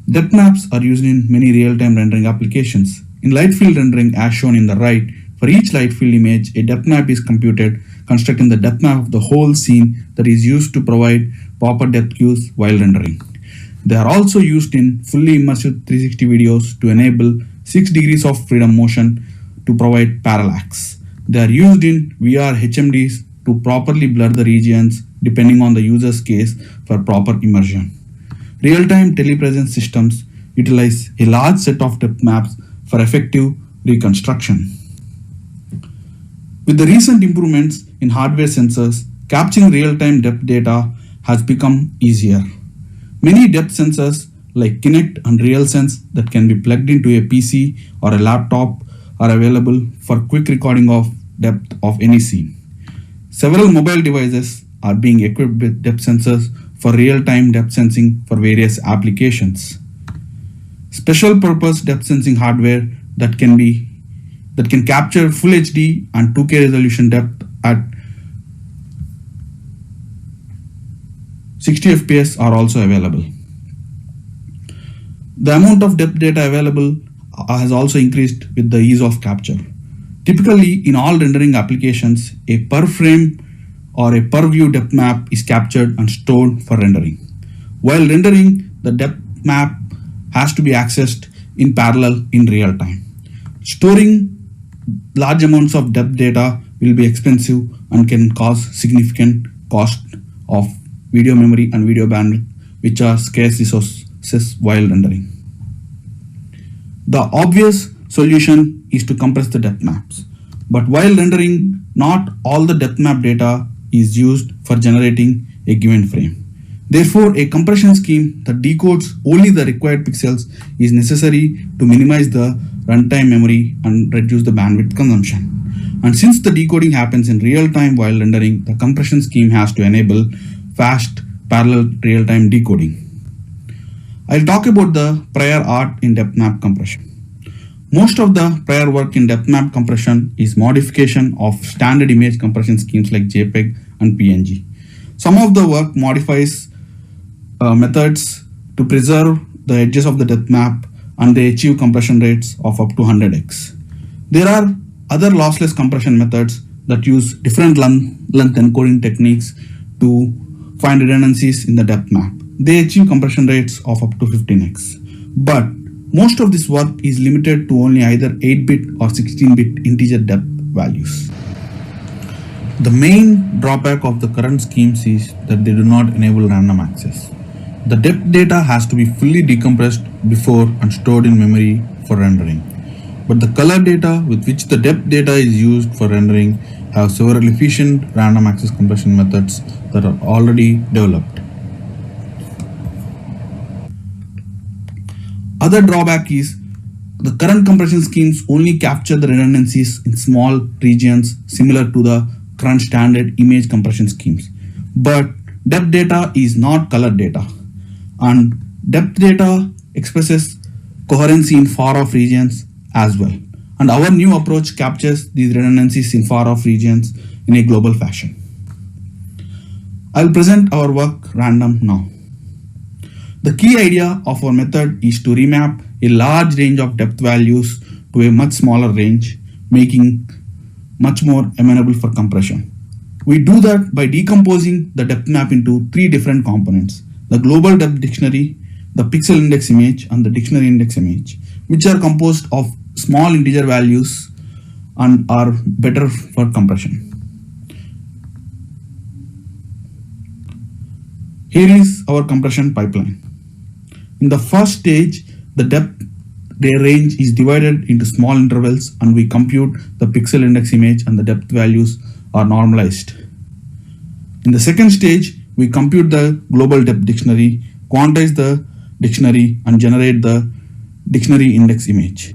Depth maps are used in many real-time rendering applications. In light field rendering, as shown in the right, for each light field image, a depth map is computed, constructing the depth map of the whole scene that is used to provide proper depth cues while rendering. They are also used in fully immersive 360 videos to enable 6 degrees of freedom motion to provide parallax. They are used in VR HMDs to properly blur the regions depending on the user's case for proper immersion. Real-time telepresence systems utilize a large set of depth maps for effective reconstruction. With the recent improvements in hardware sensors, capturing real-time depth data has become easier. Many depth sensors like Keynote and RealSense that can be plugged into a PC or a laptop are available for quick recording of depth of any scene. Several mobile devices are being equipped with depth sensors for real-time depth sensing for various applications. Special purpose depth sensing hardware that can capture full HD and 2K resolution depth at 60 FPS are also available. The amount of depth data available has also increased with the ease of capture. Typically, in all rendering applications, a per frame or a per view depth map is captured and stored for rendering. While rendering, the depth map has to be accessed in parallel in real time. Storing large amounts of depth data will be expensive and can cause significant cost of video memory and video bandwidth, which are scarce resources while rendering. The obvious solution is to compress the depth maps. But while rendering, not all the depth map data is used for generating a given frame. Therefore, a compression scheme that decodes only the required pixels is necessary to minimize the runtime memory and reduce the bandwidth consumption. And since the decoding happens in real time while rendering, the compression scheme has to enable fast parallel real-time decoding. I'll talk about the prior art in depth map compression. Most of the prior work in depth map compression is modification of standard image compression schemes like JPEG and PNG. Some of the work modifies methods to preserve the edges of the depth map, and they achieve compression rates of up to 100x. There are other lossless compression methods that use different length encoding techniques to find redundancies in the depth map. They achieve compression rates of up to 15x. But most of this work is limited to only either 8-bit or 16-bit integer depth values. The main drawback of the current schemes is that they do not enable random access. The depth data has to be fully decompressed before and stored in memory for rendering. But the color data with which the depth data is used for rendering have several efficient random access compression methods that are already developed. Other drawback is the current compression schemes only capture the redundancies in small regions similar to the current standard image compression schemes. But depth data is not color data, and depth data expresses coherency in far-off regions as well. And our new approach captures these redundancies in far-off regions in a global fashion. I'll present our work random now. The key idea of our method is to remap a large range of depth values to a much smaller range, making much more amenable for compression. We do that by decomposing the depth map into three different components: the global depth dictionary, the pixel index image, and the dictionary index image, which are composed of small integer values and are better for compression. Here is our compression pipeline. In the first stage, the depth range is divided into small intervals and we compute the pixel index image and the depth values are normalized. In the second stage, we compute the global depth dictionary, quantize the dictionary and generate the dictionary index image.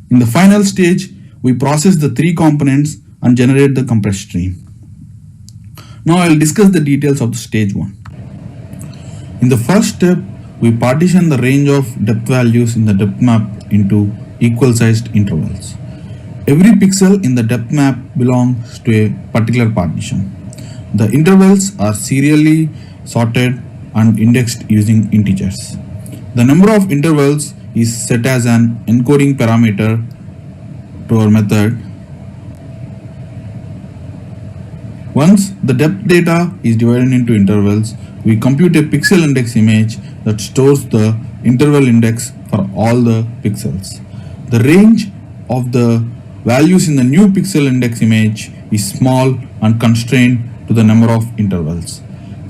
In the final stage, we process the three components and generate the compressed stream. Now I will discuss the details of the stage 1. In the first step, we partition the range of depth values in the depth map into equal sized intervals. Every pixel in the depth map belongs to a particular partition. The intervals are serially sorted and indexed using integers. The number of intervals is set as an encoding parameter to our method. Once the depth data is divided into intervals, we compute a pixel index image that stores the interval index for all the pixels. The range of the values in the new pixel index image is small and constrained to the number of intervals.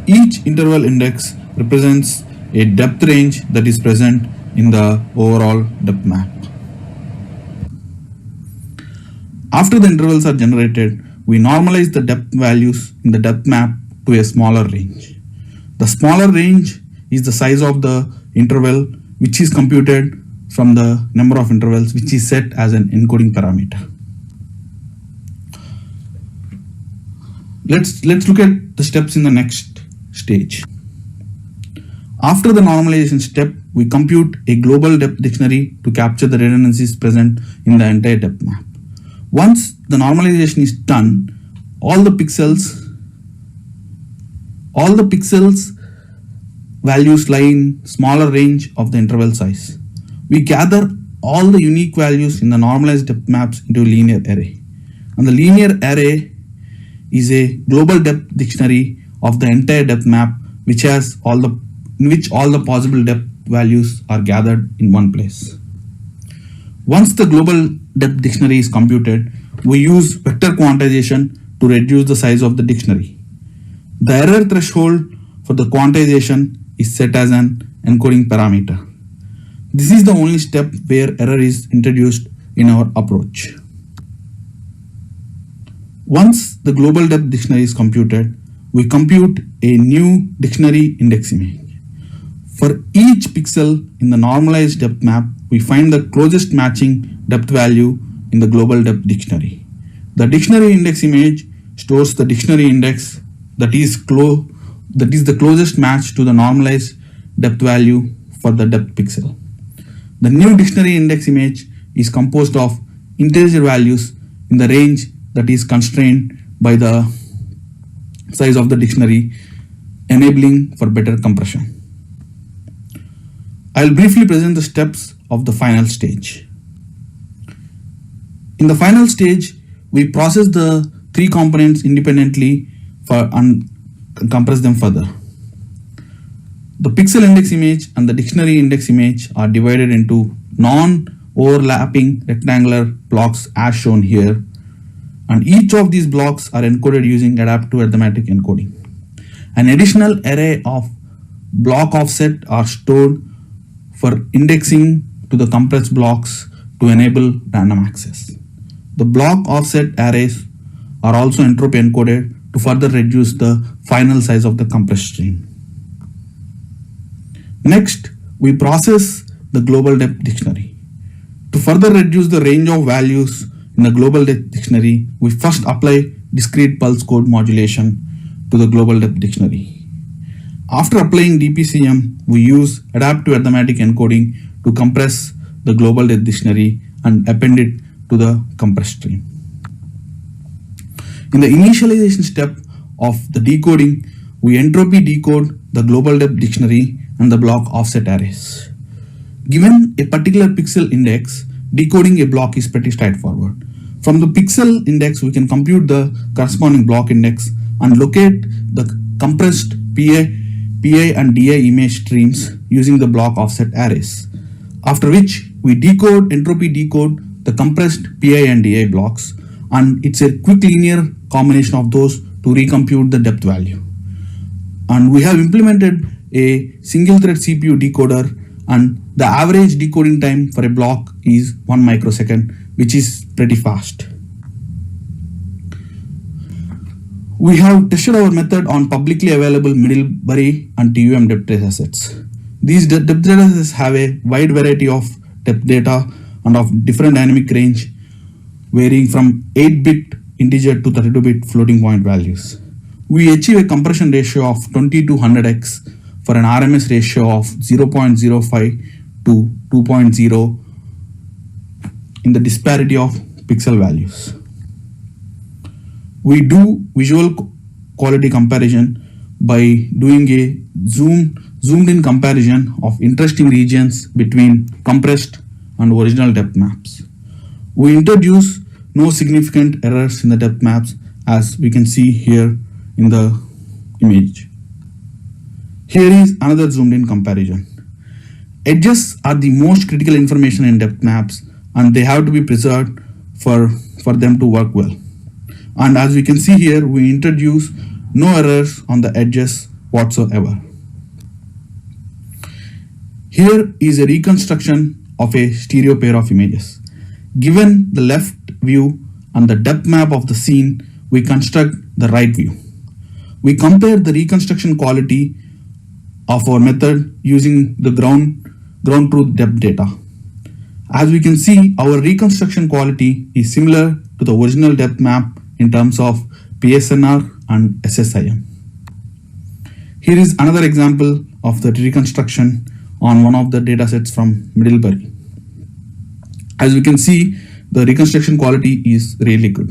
Each interval index represents a depth range that is present in the overall depth map. After the intervals are generated, we normalize the depth values in the depth map to a smaller range. The smaller range is the size of the interval which is computed from the number of intervals which is set as an encoding parameter. Let's look at the steps in the next stage. After the normalization step, we compute a global depth dictionary to capture the redundancies present in the entire depth map. Once the normalization is done, all the pixels values lie in smaller range of the interval size. We gather all the unique values in the normalized depth maps into a linear array. And the linear array is a global depth dictionary of the entire depth map in which all the possible depth values are gathered in one place. Once the global depth dictionary is computed, we use vector quantization to reduce the size of the dictionary. The error threshold for the quantization is set as an encoding parameter. This is the only step where error is introduced in our approach. Once the global depth dictionary is computed, we compute a new dictionary index image. For each pixel in the normalized depth map, we find the closest matching depth value in the global depth dictionary. The dictionary index image stores the dictionary index that is the closest match to the normalized depth value for the depth pixel. The new dictionary index image is composed of integer values in the range that is constrained by the size of the dictionary, enabling for better compression. I will briefly present the steps of the final stage. In the final stage, we process the three components independently and compress them further. The pixel index image and the dictionary index image are divided into non-overlapping rectangular blocks as shown here, and each of these blocks are encoded using adaptive arithmetic encoding. An additional array of block offset are stored for indexing to the compressed blocks to enable random access. The block offset arrays are also entropy encoded to further reduce the final size of the compressed stream. Next, we process the global depth dictionary. To further reduce the range of values in the global depth dictionary, we first apply discrete pulse code modulation to the global depth dictionary. After applying DPCM, we use adaptive arithmetic encoding to compress the global depth dictionary and append it to the compressed stream. In the initialization step of the decoding, we entropy decode the global depth dictionary and the block offset arrays. Given a particular pixel index, decoding a block is pretty straightforward. From the pixel index, we can compute the corresponding block index and locate the compressed PI and DI image streams using the block offset arrays. After which, we entropy decode the compressed PI and DI blocks, and it's a quick linear combination of those to recompute the depth value. And we have implemented a single thread CPU decoder, and the average decoding time for a block is 1 microsecond, which is pretty fast. We have tested our method on publicly available Middlebury and TUM depth datasets. These depth datasets have a wide variety of depth data and of different dynamic range, varying from 8-bit integer to 32-bit floating point values. We achieve a compression ratio of 20 to 100x for an RMS ratio of 0.05 to 2.0 in the disparity of pixel values. We do visual quality comparison by doing a zoomed in comparison of interesting regions between compressed and original depth maps. We introduce no significant errors in the depth maps, as we can see here in the image. Here is another zoomed in comparison. Edges are the most critical information in depth maps, and they have to be preserved for them to work well. And as we can see here, we introduce no errors on the edges whatsoever. Here is a reconstruction of a stereo pair of images. Given the left view and the depth map of the scene, we construct the right view. We compare the reconstruction quality of our method using the ground truth depth data. As we can see, our reconstruction quality is similar to the original depth map in terms of PSNR and SSIM. Here is another example of the reconstruction on one of the datasets from Middlebury. As we can see, the reconstruction quality is really good.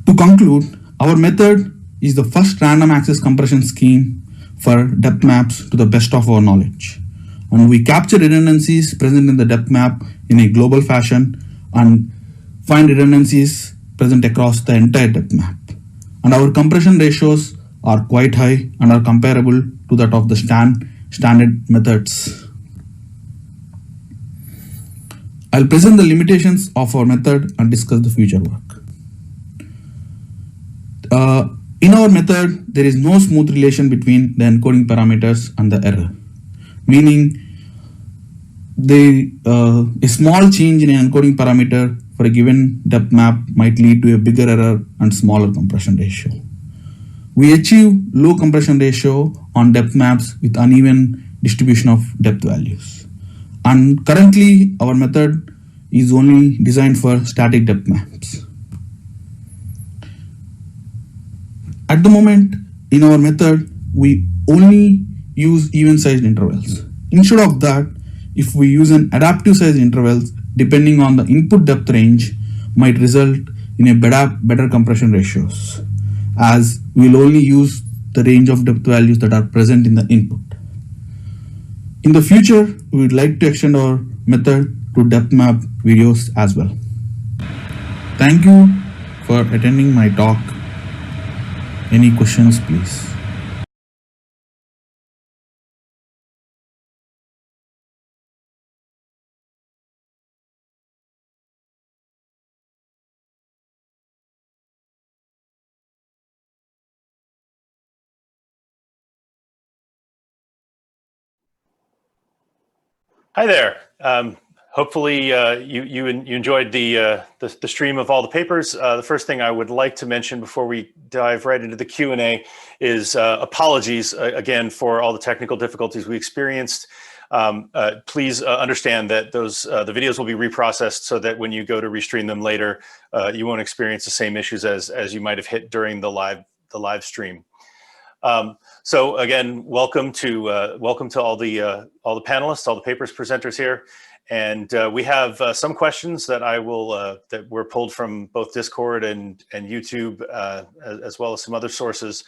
To conclude, our method is the first random access compression scheme for depth maps to the best of our knowledge. And we capture redundancies present in the depth map in a global fashion and find redundancies present across the entire depth map. And our compression ratios are quite high and are comparable to that of the standard methods. I'll present the limitations of our method and discuss the future work. In our method, there is no smooth relation between the encoding parameters and the error, meaning a small change in an encoding parameter for a given depth map might lead to a bigger error and smaller compression ratio. We achieve low compression ratio on depth maps with uneven distribution of depth values. And currently, our method is only designed for static depth maps. At the moment, in our method, we only use even-sized intervals. Instead of that, if we use an adaptive size intervals, depending on the input depth range, might result in a better compression ratios, as we will only use the range of depth values that are present in the input. In the future, we would like to extend our method to depth map videos as well. Thank you for attending my talk. Any questions, please? Hi there. Hopefully you enjoyed the stream of all the papers. The first thing I would like to mention before we dive right into the Q&A is apologies again for all the technical difficulties we experienced. Please understand that the videos will be reprocessed so that when you go to restream them later, you won't experience the same issues as you might have hit during the live stream. So again, welcome to all the panelists, all the papers presenters here, and we have some questions that that were pulled from both Discord and YouTube, as well as some other sources.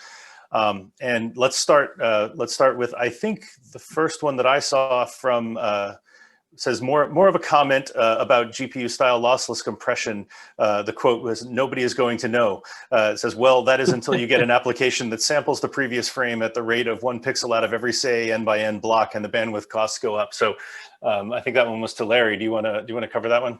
And let's start with, I think the first one that I saw from says more of a comment about GPU style lossless compression. The quote was, "Nobody is going to know." It says, "Well, that is until you get an application that samples the previous frame at the rate of 1 pixel out of every, say, n by n block, and the bandwidth costs go up." So I think that one was to Larry. Do you want to cover that one?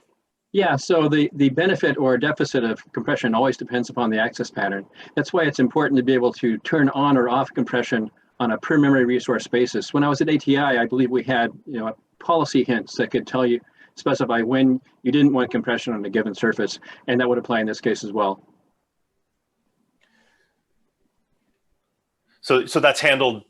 Yeah, so the benefit or deficit of compression always depends upon the access pattern. That's why it's important to be able to turn on or off compression on a per memory resource basis. When I was at ATI, I believe we had policy hints that could specify when you didn't want compression on a given surface, and that would apply in this case as well. So that's handled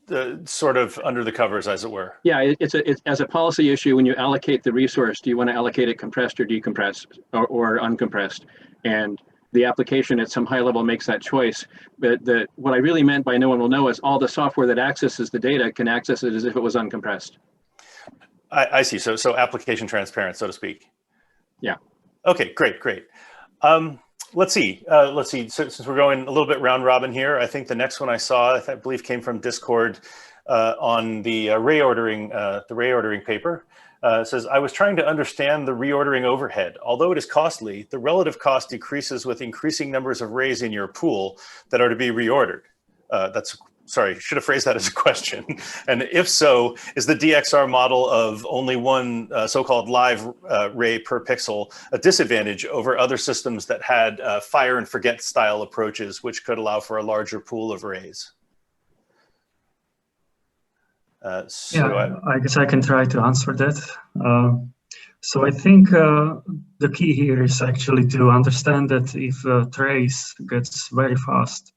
sort of under the covers, as it were. Yeah, it's as a policy issue. When you allocate the resource, do you want to allocate it compressed or decompressed or uncompressed? And the application at some high level makes that choice. But what I really meant by no one will know is all the software that accesses the data can access it as if it was uncompressed. I see. So application transparent, so to speak. Yeah. Okay, great. Let's see. So, since we're going a little bit round robin here, I think the next one I saw, I believe, came from Discord on the reordering paper. It says, "I was trying to understand the reordering overhead. Although it is costly, the relative cost decreases with increasing numbers of arrays in your pool that are to be reordered." Sorry, should have phrased that as a question. And if so, is the DXR model of only one so-called live ray per pixel a disadvantage over other systems that had fire and forget style approaches, which could allow for a larger pool of rays? I guess I can try to answer that. So I think the key here is actually to understand that if a trace gets very fast,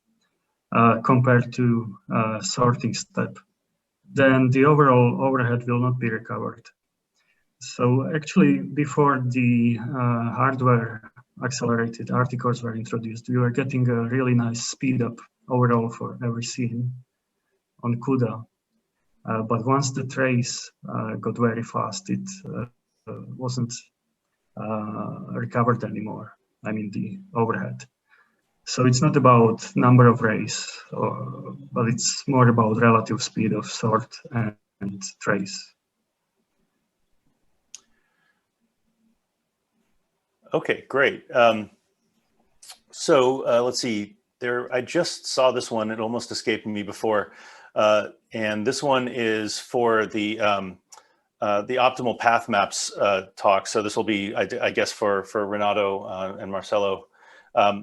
compared to sorting step, then the overall overhead will not be recovered. So actually, before the hardware accelerated articles were introduced, we were getting a really nice speed up overall for every scene on CUDA. But once the trace got very fast, it wasn't recovered anymore. I mean, the overhead. So it's not about number of rays, but it's more about relative speed of sort and trace. Okay, great. So let's see. I just saw this one. It almost escaped me before, and this one is for the optimal path maps talk. So this will be, I guess, for Renato and Marcelo.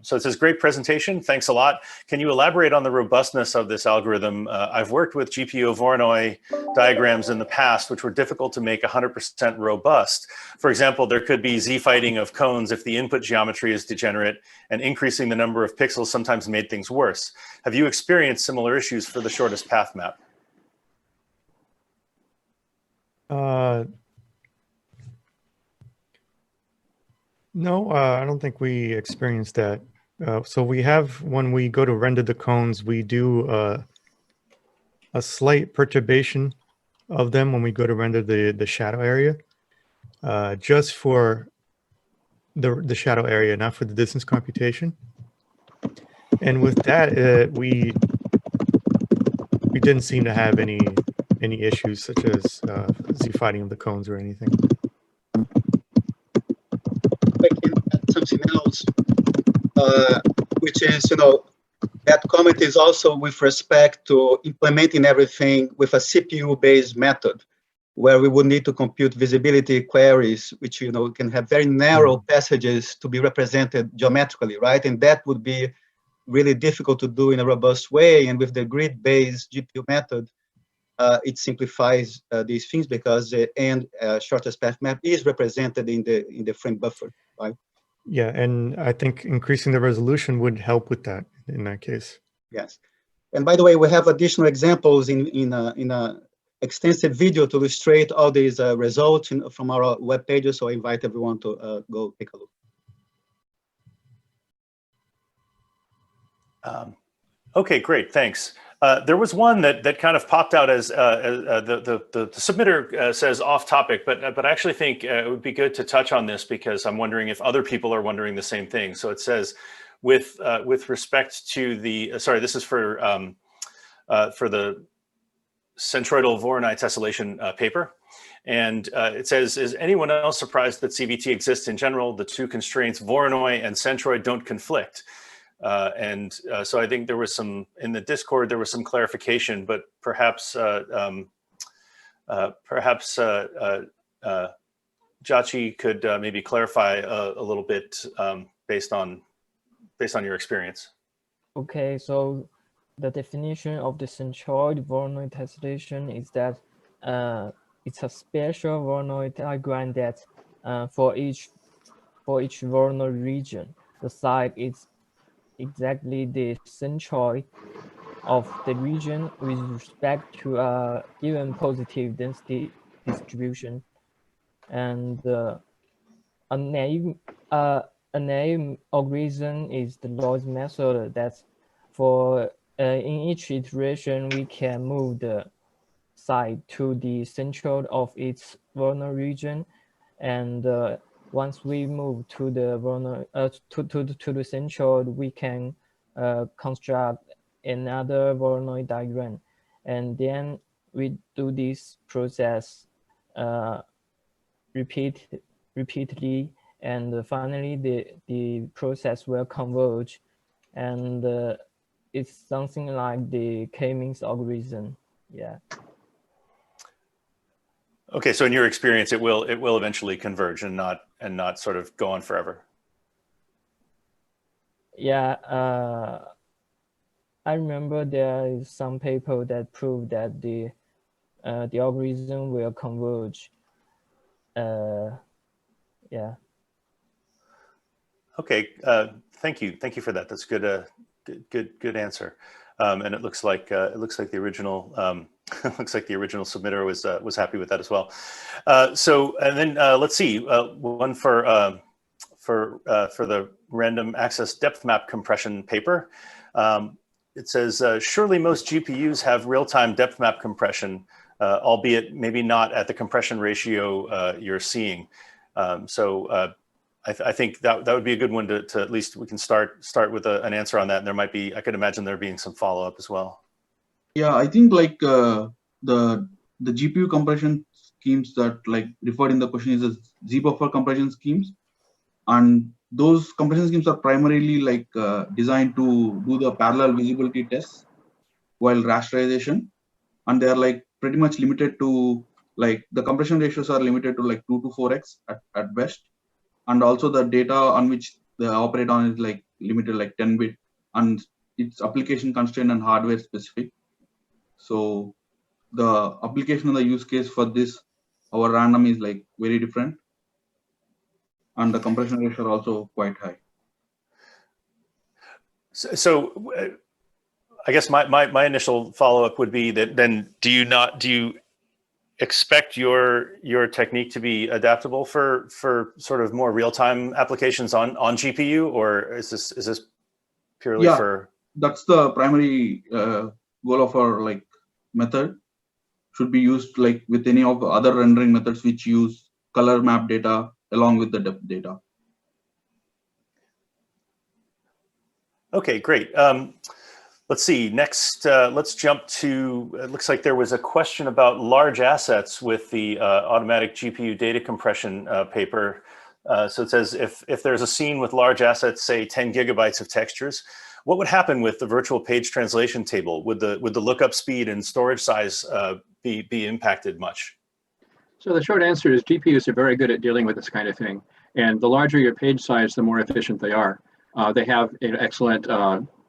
So it says, "Great presentation. Thanks a lot. Can you elaborate on the robustness of this algorithm? I've worked with GPU Voronoi diagrams in the past, which were difficult to make 100% robust. For example, there could be Z-fighting of cones if the input geometry is degenerate, and increasing the number of pixels sometimes made things worse. Have you experienced similar issues for the shortest path map?" No, I don't think we experienced that. So we have, when we go to render the cones, we do a slight perturbation of them when we go to render the shadow area, just for the shadow area, not for the distance computation. And with that, we didn't seem to have any issues such as Z-fighting of the cones or anything. I can add something else, which is, that comment is also with respect to implementing everything with a CPU-based method, where we would need to compute visibility queries, which can have very narrow passages to be represented geometrically, right? And that would be really difficult to do in a robust way. And with the grid-based GPU method, it simplifies these things because the end shortest path map is represented in the frame buffer, right? Yeah, and I think increasing the resolution would help with that in that case. Yes, and by the way, we have additional examples in a extensive video to illustrate all these results from our web pages. So I invite everyone to go take a look. Okay, great, thanks. There was one that kind of popped out as the submitter says off topic, but I actually think it would be good to touch on this because I'm wondering if other people are wondering the same thing. So it says, with respect to the sorry, this is for the centroidal Voronoi tessellation paper. And it says, is anyone else surprised that CVT exists in general? The two constraints, Voronoi and centroid, don't conflict. So I think there was some, in the Discord, there was some clarification, but perhaps Jachi could maybe clarify a little bit based on your experience. Okay, so the definition of the centroid Voronoi tessellation is that it's a special Voronoi diagram that for each Voronoi region, the site is exactly the centroid of the region with respect to a given positive density distribution. And a naive algorithm is the Lois method that for in each iteration we can move the site to the centroid of its Voronoi region, and once we move to the Voronoi to the centroid, we can construct another Voronoi diagram, and then we do this process repeatedly, and finally the process will converge, and it's something like the K-means algorithm. Yeah. Okay, so in your experience, it will eventually converge and not sort of go on forever. Yeah, I remember there is some paper that prove that the algorithm will converge. Yeah. Okay, thank you for that. That's good. Good answer. And it looks like the original looks like the original submitter was happy with that as well. So and then let's see, one for the random access depth map compression paper. It says, surely most GPUs have real-time depth map compression, albeit maybe not at the compression ratio you're seeing. I think that would be a good one to at least we can start with an answer on that. And there might be, I could imagine there being some follow-up as well. Yeah, I think like the GPU compression schemes that like referred in the question is a Z-buffer compression schemes, and those compression schemes are primarily like designed to do the parallel visibility tests while rasterization, and they are like pretty much limited to like the compression ratios are limited to like 2 to 4x at best, and also the data on which they operate on is like limited like 10 bit, and it's application constrained and hardware specific. So the application and the use case for this, our random is like very different, and the compression ratio are also quite high. So I guess my initial follow-up would be that then do you expect your technique to be adaptable for sort of more real-time applications on GPU, or is this purely for? That's the primary goal of our like method. Should be used like with any of the other rendering methods which use color map data along with the depth data. Okay, great. Let's see, next, let's jump to, it looks like there was a question about large assets with the automatic GPU data compression paper. So it says, if there's a scene with large assets, say 10 gigabytes of textures, what would happen with the virtual page translation table? Would the lookup speed and storage size be impacted much? So the short answer is GPUs are very good at dealing with this kind of thing. And the larger your page size, the more efficient they are. They have an excellent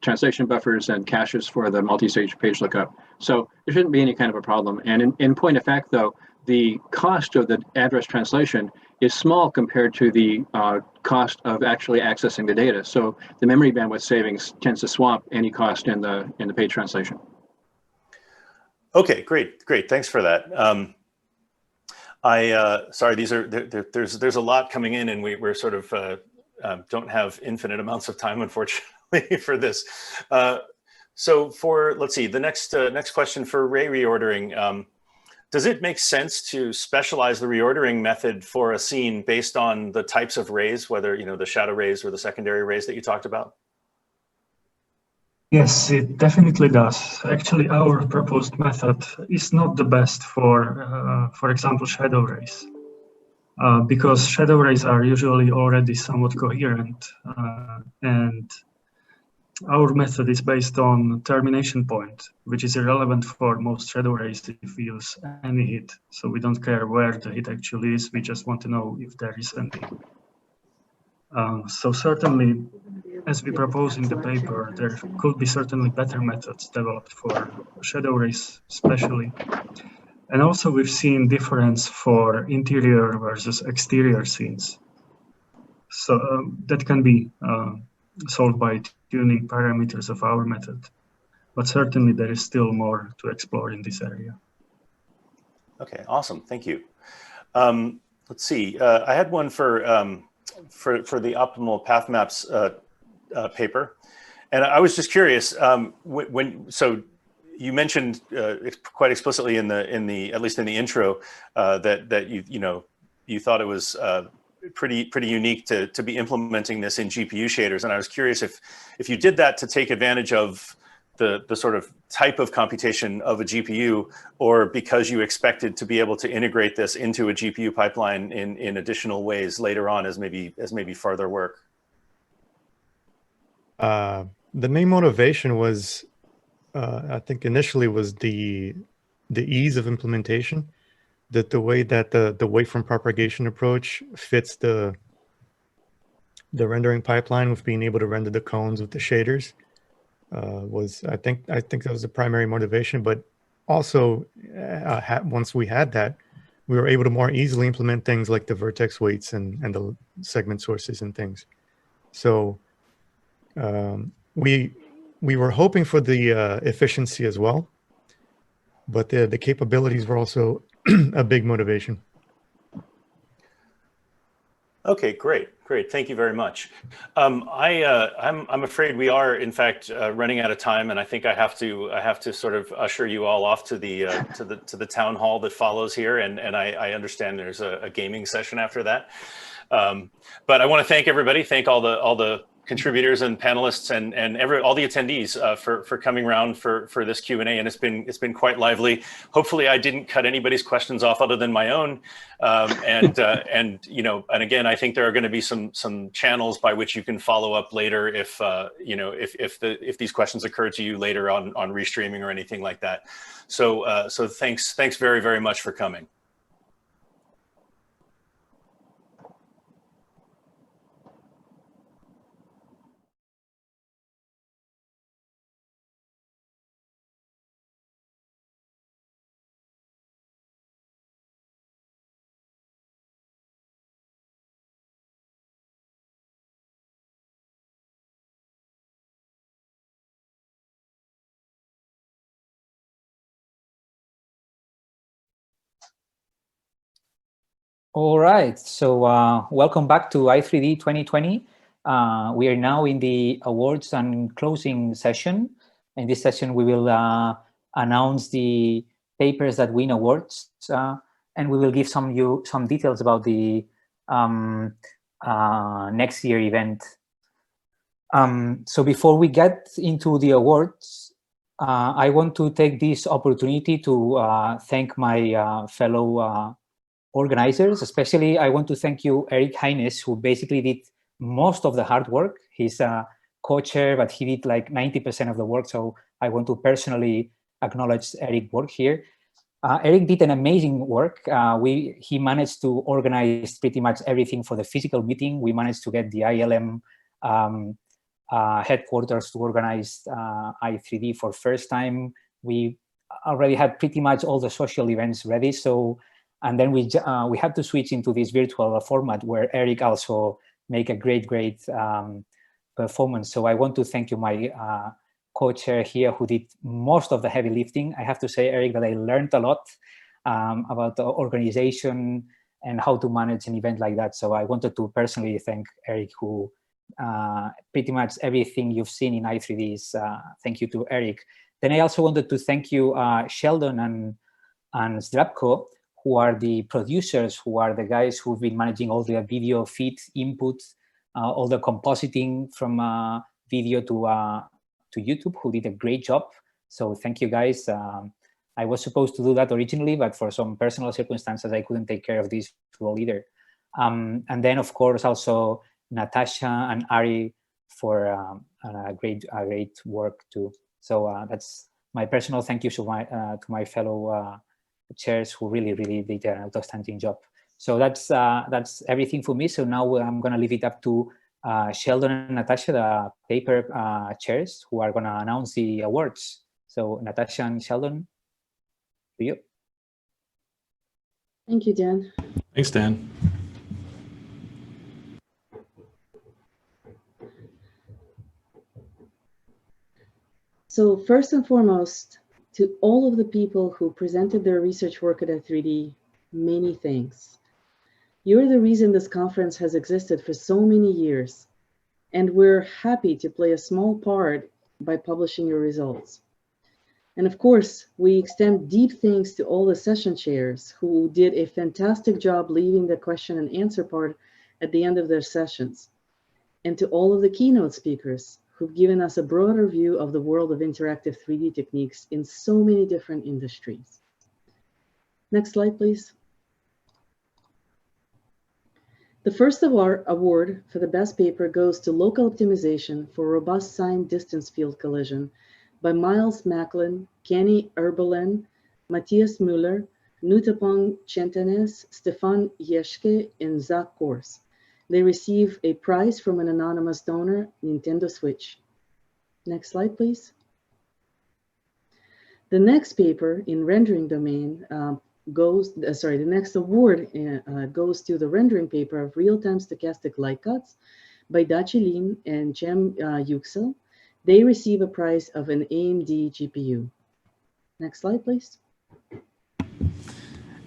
translation buffers and caches for the multi-stage page lookup. So there shouldn't be any kind of a problem. And in point of fact, though, the cost of the address translation is small compared to the cost of actually accessing the data. So the memory bandwidth savings tends to swamp any cost in the page translation. Okay, great. Thanks for that. Sorry, there's a lot coming in, and we're sort of don't have infinite amounts of time, unfortunately, for this. So for, let's see, the next question for ray reordering. Does it make sense to specialize the reordering method for a scene based on the types of rays, whether, the shadow rays or the secondary rays that you talked about? Yes, it definitely does. Actually, our proposed method is not the best for example, shadow rays. Because shadow rays are usually already somewhat coherent, and our method is based on termination point, which is irrelevant for most shadow rays if we use any hit. So we don't care where the hit actually is, we just want to know if there is any. So certainly, as we propose in the paper, there could be certainly better methods developed for shadow rays especially. And also we've seen difference for interior versus exterior scenes. So that can be solved by tuning parameters of our method. But certainly there is still more to explore in this area. Okay, awesome, thank you. Let's see, I had one for the optimal path maps paper. And I was just curious, so you mentioned quite explicitly in the at least in the intro that you thought it was pretty unique to be implementing this in GPU shaders, and I was curious if you did that to take advantage of the sort of type of computation of a GPU, or because you expected to be able to integrate this into a GPU pipeline in additional ways later on as maybe further work. The main motivation was, I think initially was the ease of implementation, that the way that the waveform propagation approach fits the rendering pipeline with being able to render the cones with the shaders was, I think that was the primary motivation. But also, once we had that, we were able to more easily implement things like the vertex weights and the segment sources and things. So we were hoping for the efficiency as well, but the capabilities were also a big motivation. Okay, great. Thank you very much. I'm afraid we are in fact running out of time, and I think I have to sort of usher you all off to the town hall that follows here, and I understand there's a gaming session after that. But I want to thank everybody. Thank all the contributors and panelists and all the attendees for coming around for this Q&A, and it's been quite lively. Hopefully I didn't cut anybody's questions off other than my own, and again, I think there are going to be some channels by which you can follow up later if these questions occur to you later on restreaming or anything like that. So thanks very, very much for coming. All right, so welcome back to I3D 2020. We are now in the awards and closing session. In this session, we will announce the papers that win awards, and we will give some details about the next year event. So before we get into the awards, I want to take this opportunity to thank my fellow organizers. Especially, I want to thank you, Eric Heines, who basically did most of the hard work. He's a co-chair, but he did like 90% of the work. So I want to personally acknowledge Eric's work here. Eric did an amazing work. He managed to organize pretty much everything for the physical meeting. We managed to get the ILM headquarters to organize I3D for first time. We already had pretty much all the social events ready. And then we had to switch into this virtual format where Eric also make a great performance. So I want to thank you, my co-chair here, who did most of the heavy lifting. I have to say, Eric, that I learned a lot about the organization and how to manage an event like that. So I wanted to personally thank Eric, who pretty much everything you've seen in I3D is thank you to Eric. Then I also wanted to thank you, Sheldon and Zdravko, who are the producers, who are the guys who've been managing all the video feed inputs, all the compositing from video to YouTube, who did a great job. So thank you guys. I was supposed to do that originally, but for some personal circumstances, I couldn't take care of this role either. And then, of course, also Natasha and Ari for a great work too. So that's my personal thank you to my fellow chairs who really did an outstanding job. So that's everything for me. So now I'm going to leave it up to Sheldon and Natasha, the paper chairs, who are going to announce the awards. So Natasha and Sheldon, to you. Thank you, Dan. Thanks, Dan. So first and foremost, to all of the people who presented their research work at I3D, many thanks. You're the reason this conference has existed for so many years, and we're happy to play a small part by publishing your results. And of course, we extend deep thanks to all the session chairs who did a fantastic job leaving the question and answer part at the end of their sessions, and to all of the keynote speakers who've given us a broader view of the world of interactive 3D techniques in so many different industries. Next slide, please. The first award for the best paper goes to Local Optimization for Robust Sine Distance Field Collision by Miles Macklin, Kenny Erbelen, Matthias Müller, Nutapong Chentenes, Stefan Jeschke, and Zach Kors. They receive a prize from an anonymous donor, Nintendo Switch. Next slide, please. The next paper in rendering domain the next award goes to the rendering paper of real-time stochastic light cuts by Dachi Lin and Cem Yüksel. They receive a prize of an AMD GPU. Next slide, please.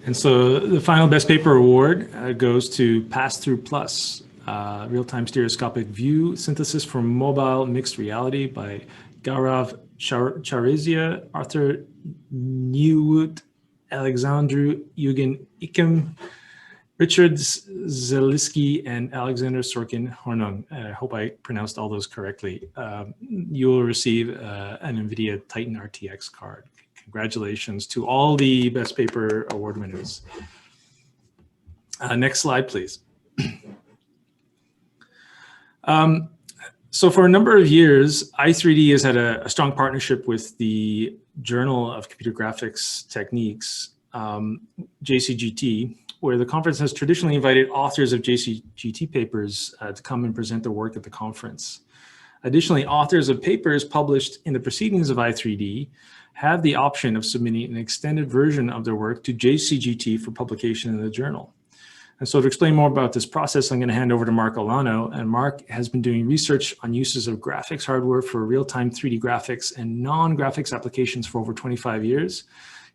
And so the final Best Paper Award goes to Pass-Through Plus, Real-Time Stereoscopic View Synthesis for Mobile Mixed Reality by Gaurav Charizia, Arthur Nieuwoud, Alexandru Eugen Ikem, Richard Zeliski, and Alexander Sorkin Hornung. I hope I pronounced all those correctly. You will receive an NVIDIA Titan RTX card. Congratulations to all the Best Paper Award winners. Next slide, please. So for a number of years, I3D has had a strong partnership with the Journal of Computer Graphics Techniques, JCGT, where the conference has traditionally invited authors of JCGT papers to come and present their work at the conference. Additionally, authors of papers published in the proceedings of I3D have the option of submitting an extended version of their work to JCGT for publication in the journal. And so to explain more about this process, I'm going to hand over to Mark Olano. And Mark has been doing research on uses of graphics hardware for real-time 3D graphics and non-graphics applications for over 25 years.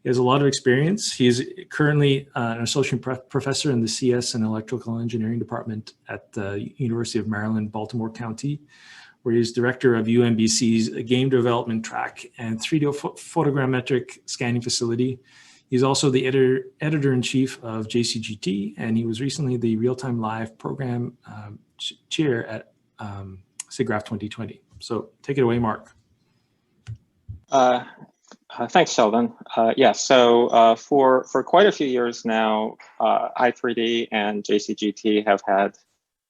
He has a lot of experience. He is currently an associate professor in the CS and Electrical Engineering Department at the University of Maryland, Baltimore County, where he's director of UMBC's game development track and 3D photogrammetric scanning facility. He's also the editor-in-chief of JCGT, and he was recently the real-time live program chair at SIGGRAPH 2020. So take it away, Mark. Thanks, Sheldon. So for quite a few years now, I3D and JCGT have had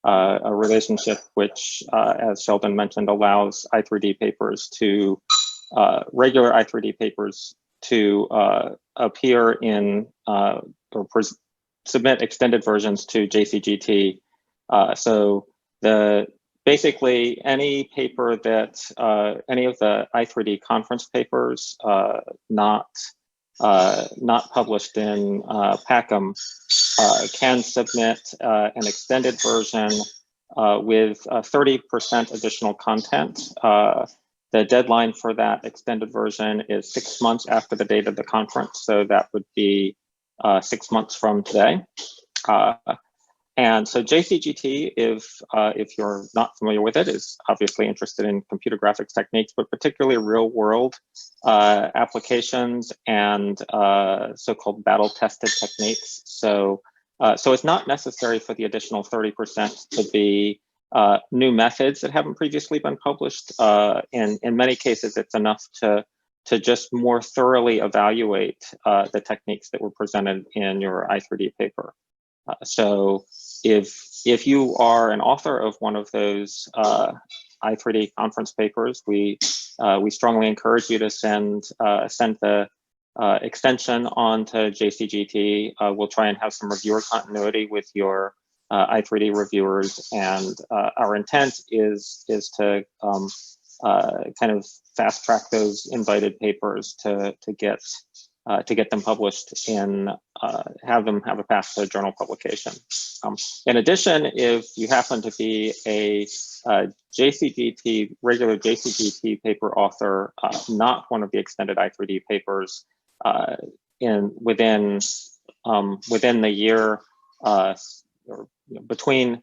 a relationship which, as Sheldon mentioned, allows I3D papers to, regular I3D papers to appear in submit extended versions to JCGT. So basically any paper that, any of the I3D conference papers not published in PACM can submit an extended version with 30% additional content. The deadline for that extended version is 6 months after the date of the conference. So that would be 6 months from today. And so JCGT, if you're not familiar with it, is obviously interested in computer graphics techniques, but particularly real-world applications and so-called battle-tested techniques. So it's not necessary for the additional 30% to be new methods that haven't previously been published. In many cases, it's enough to just more thoroughly evaluate the techniques that were presented in your I3D paper. So if you are an author of one of those I3D conference papers, we strongly encourage you to send the extension on to JCGT. We'll try and have some reviewer continuity with your I3D reviewers, and our intent is to kind of fast track those invited papers to get them published in, have a path to journal publication. In addition, if you happen to be a regular JCGT paper author, not one of the extended I3D papers, within the year, or between,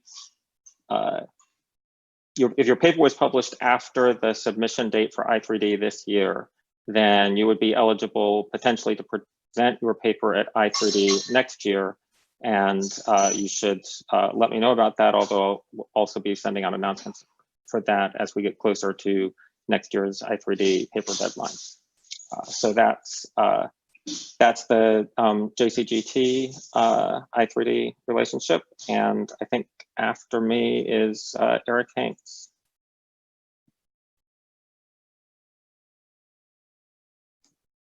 if your paper was published after the submission date for I3D this year, then you would be eligible potentially to present your paper at I3D next year. And you should let me know about that, although we'll also be sending out announcements for that as we get closer to next year's I3D paper deadline. So that's the JCGT I3D relationship. And I think after me is Eric Hanks.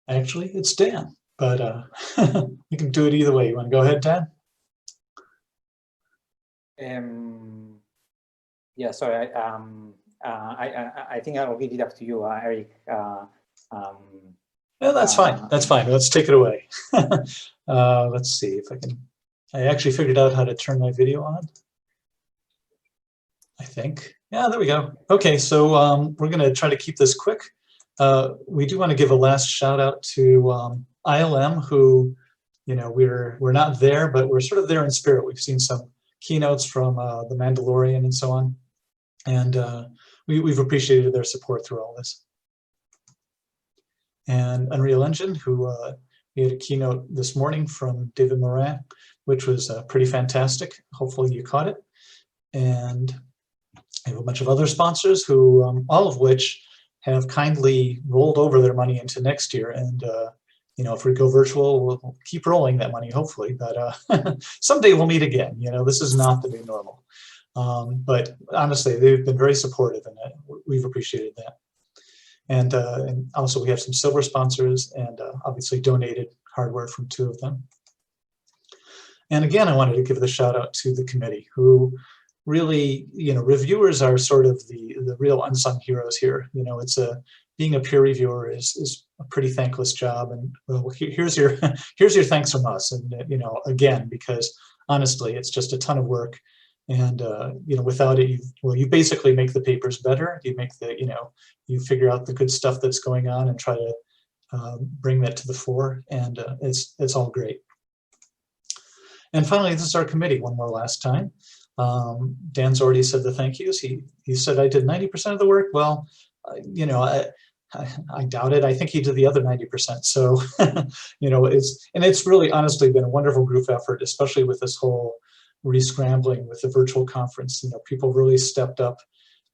Actually, it's Dan, but you can do it either way. You want to go ahead, Dan? Yeah, sorry. I think I'll give it up to you, Eric. No, that's fine. That's fine. Let's take it away. Let's see if I can. I actually figured out how to turn my video on, I think. Yeah, there we go. Okay, so we're going to try to keep this quick. We do want to give a last shout out to ILM, who, you know, we're not there, but we're sort of there in spirit. We've seen some keynotes from The Mandalorian and so on, and we've appreciated their support through all this. And Unreal Engine, who we had a keynote this morning from David Morin, which was pretty fantastic. Hopefully you caught it. And I have a bunch of other sponsors who, all of which have kindly rolled over their money into next year. And you know, if we go virtual, we'll keep rolling that money, hopefully. But someday we'll meet again. You know, this is not the new normal. But honestly, they've been very supportive, and we've appreciated that. And also we have some silver sponsors, and obviously donated hardware from 2 of them. And again, I wanted to give the shout out to the committee, who really, you know, reviewers are sort of the real unsung heroes here. You know, it's being a peer reviewer is a pretty thankless job, and well, here's your thanks from us. And you know, again, because honestly, it's just a ton of work. And you know, without it, you basically make the papers better. You make you figure out the good stuff that's going on and try to bring that to the fore. And it's all great. And finally, this is our committee one more last time. Dan's already said the thank yous. He said I did 90% of the work. Well, you know, I doubt it. I think he did the other 90%. So you know, it's really honestly been a wonderful group effort, especially with this whole re-scrambling with the virtual conference. You know, people really stepped up.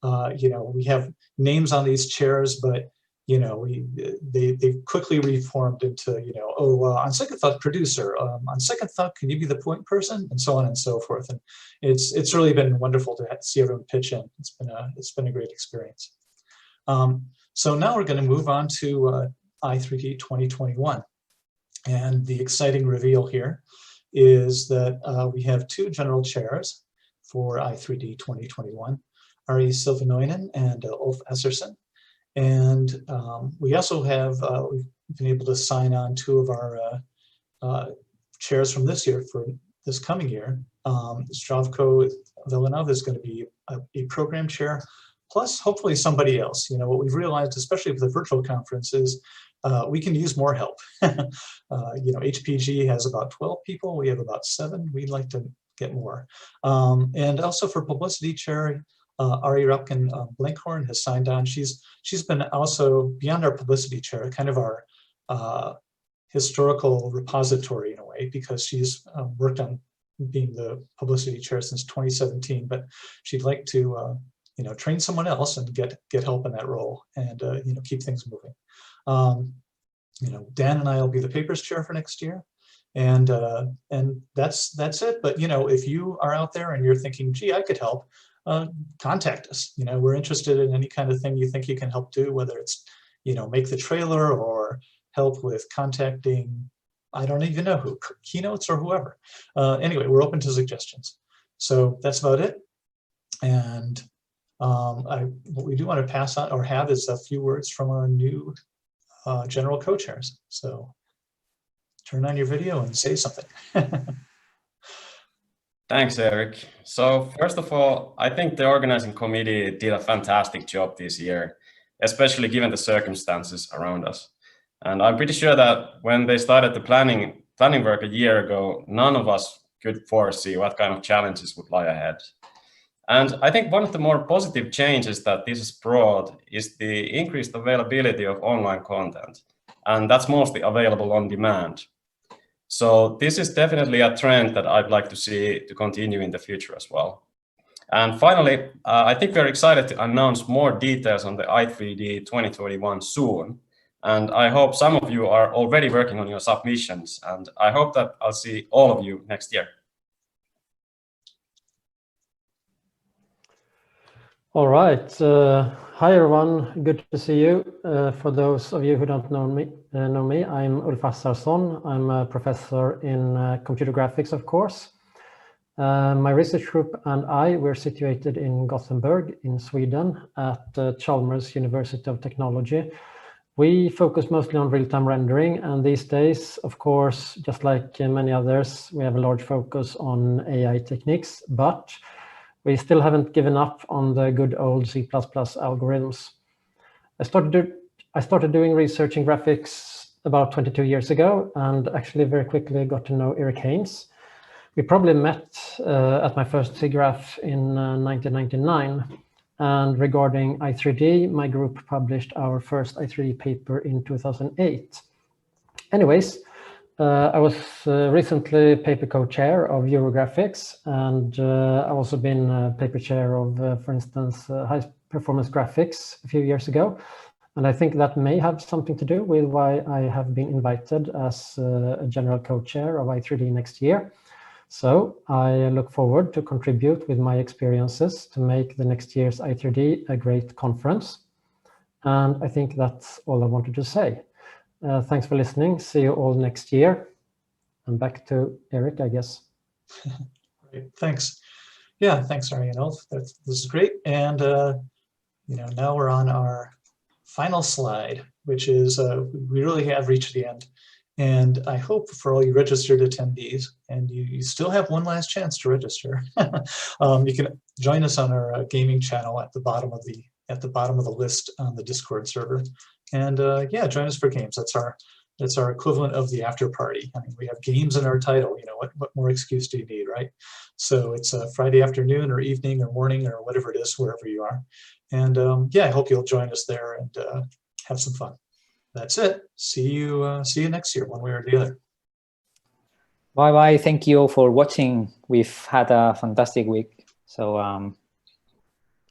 You know, we have names on these chairs, but you know, they quickly reformed into, you know, on second thought, producer. On second thought, can you be the point person, and so on and so forth. And it's really been wonderful to see everyone pitch in. It's been a great experience. So now we're going to move on to I3D 2021, and the exciting reveal here is that we have 2 general chairs for I3D 2021, Ari Silvanoinen and Ulf Esserson. And we also have, we've been able to sign on 2 of our chairs from this year for this coming year. Zdravko Velinov is going to be a program chair, plus hopefully somebody else. You know, what we've realized, especially with the virtual conference, is we can use more help. You know, HPG has about 12 people. We have about 7. We'd like to get more. And also for publicity chair, Ari Rapkin Blankhorn has signed on. She's been also beyond our publicity chair, kind of our historical repository in a way, because she's worked on being the publicity chair since 2017, but she'd like to train someone else and get help in that role and keep things moving. Dan and I will be the papers chair for next year, and that's it. But if you are out there and you're thinking, gee, I could help, contact us. We're interested in any kind of thing you think you can help do, whether it's make the trailer or help with contacting, I don't even know who, Keynotes or whoever. Anyway, we're open to suggestions. So that's about it. And what we do want to pass on or have is a few words from our new general co-chairs. So turn on your video and say something. Thanks, Eric. So first of all, I think the organizing committee did a fantastic job this year, especially given the circumstances around us. And I'm pretty sure that when they started the planning work a year ago, none of us could foresee what kind of challenges would lie ahead. And I think one of the more positive changes that this has brought is the increased availability of online content. And that's mostly available on demand. So this is definitely a trend that I'd like to see to continue in the future as well. And finally, I think we're excited to announce more details on the I3D 2021 soon. And I hope some of you are already working on your submissions. And I hope that I'll see all of you next year. All right. Hi, everyone. Good to see you. For those of you who don't know me, I'm Ulf Assarsson. I'm a professor in computer graphics, of course. My research group and we're situated in Gothenburg in Sweden at Chalmers University of Technology. We focus mostly on real-time rendering, and these days, of course, just like many others, we have a large focus on AI techniques, but we still haven't given up on the good old C++ algorithms. I started doing research in graphics about 22 years ago, and actually very quickly got to know Eric Haines. We probably met at my first SIGGRAPH in 1999. And regarding I3D, my group published our first I3D paper in 2008. Anyways, I was recently paper co-chair of Eurographics, and I've also been paper chair of, for instance, high performance graphics a few years ago. And I think that may have something to do with why I have been invited as a general co-chair of I3D next year. So I look forward to contribute with my experiences to make the next year's I3D a great conference. And I think that's all I wanted to say. Thanks for listening. See you all next year. And back to Eric, I guess. Great. Thanks. Yeah, thanks, Ari and Ulf. This is great. And now we're on our final slide, which is we really have reached the end. And I hope for all you registered attendees, and you still have one last chance to register. You can join us on our gaming channel at the bottom of the list on the Discord server, and yeah, join us for games. That's our equivalent of the after party. I mean, we have games in our title. What more excuse do you need, right? So it's a Friday afternoon or evening or morning or whatever it is, wherever you are. And yeah, I hope you'll join us there and have some fun. That's it. See you next year, one way or the other. Bye-bye. Thank you all for watching. We've had a fantastic week. So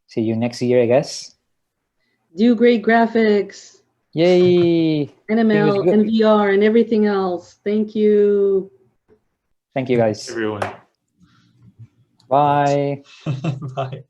see you next year, I guess. Do great graphics. Yay. NML and VR and everything else. Thank you. Thank you, guys. Everyone. Bye. Bye.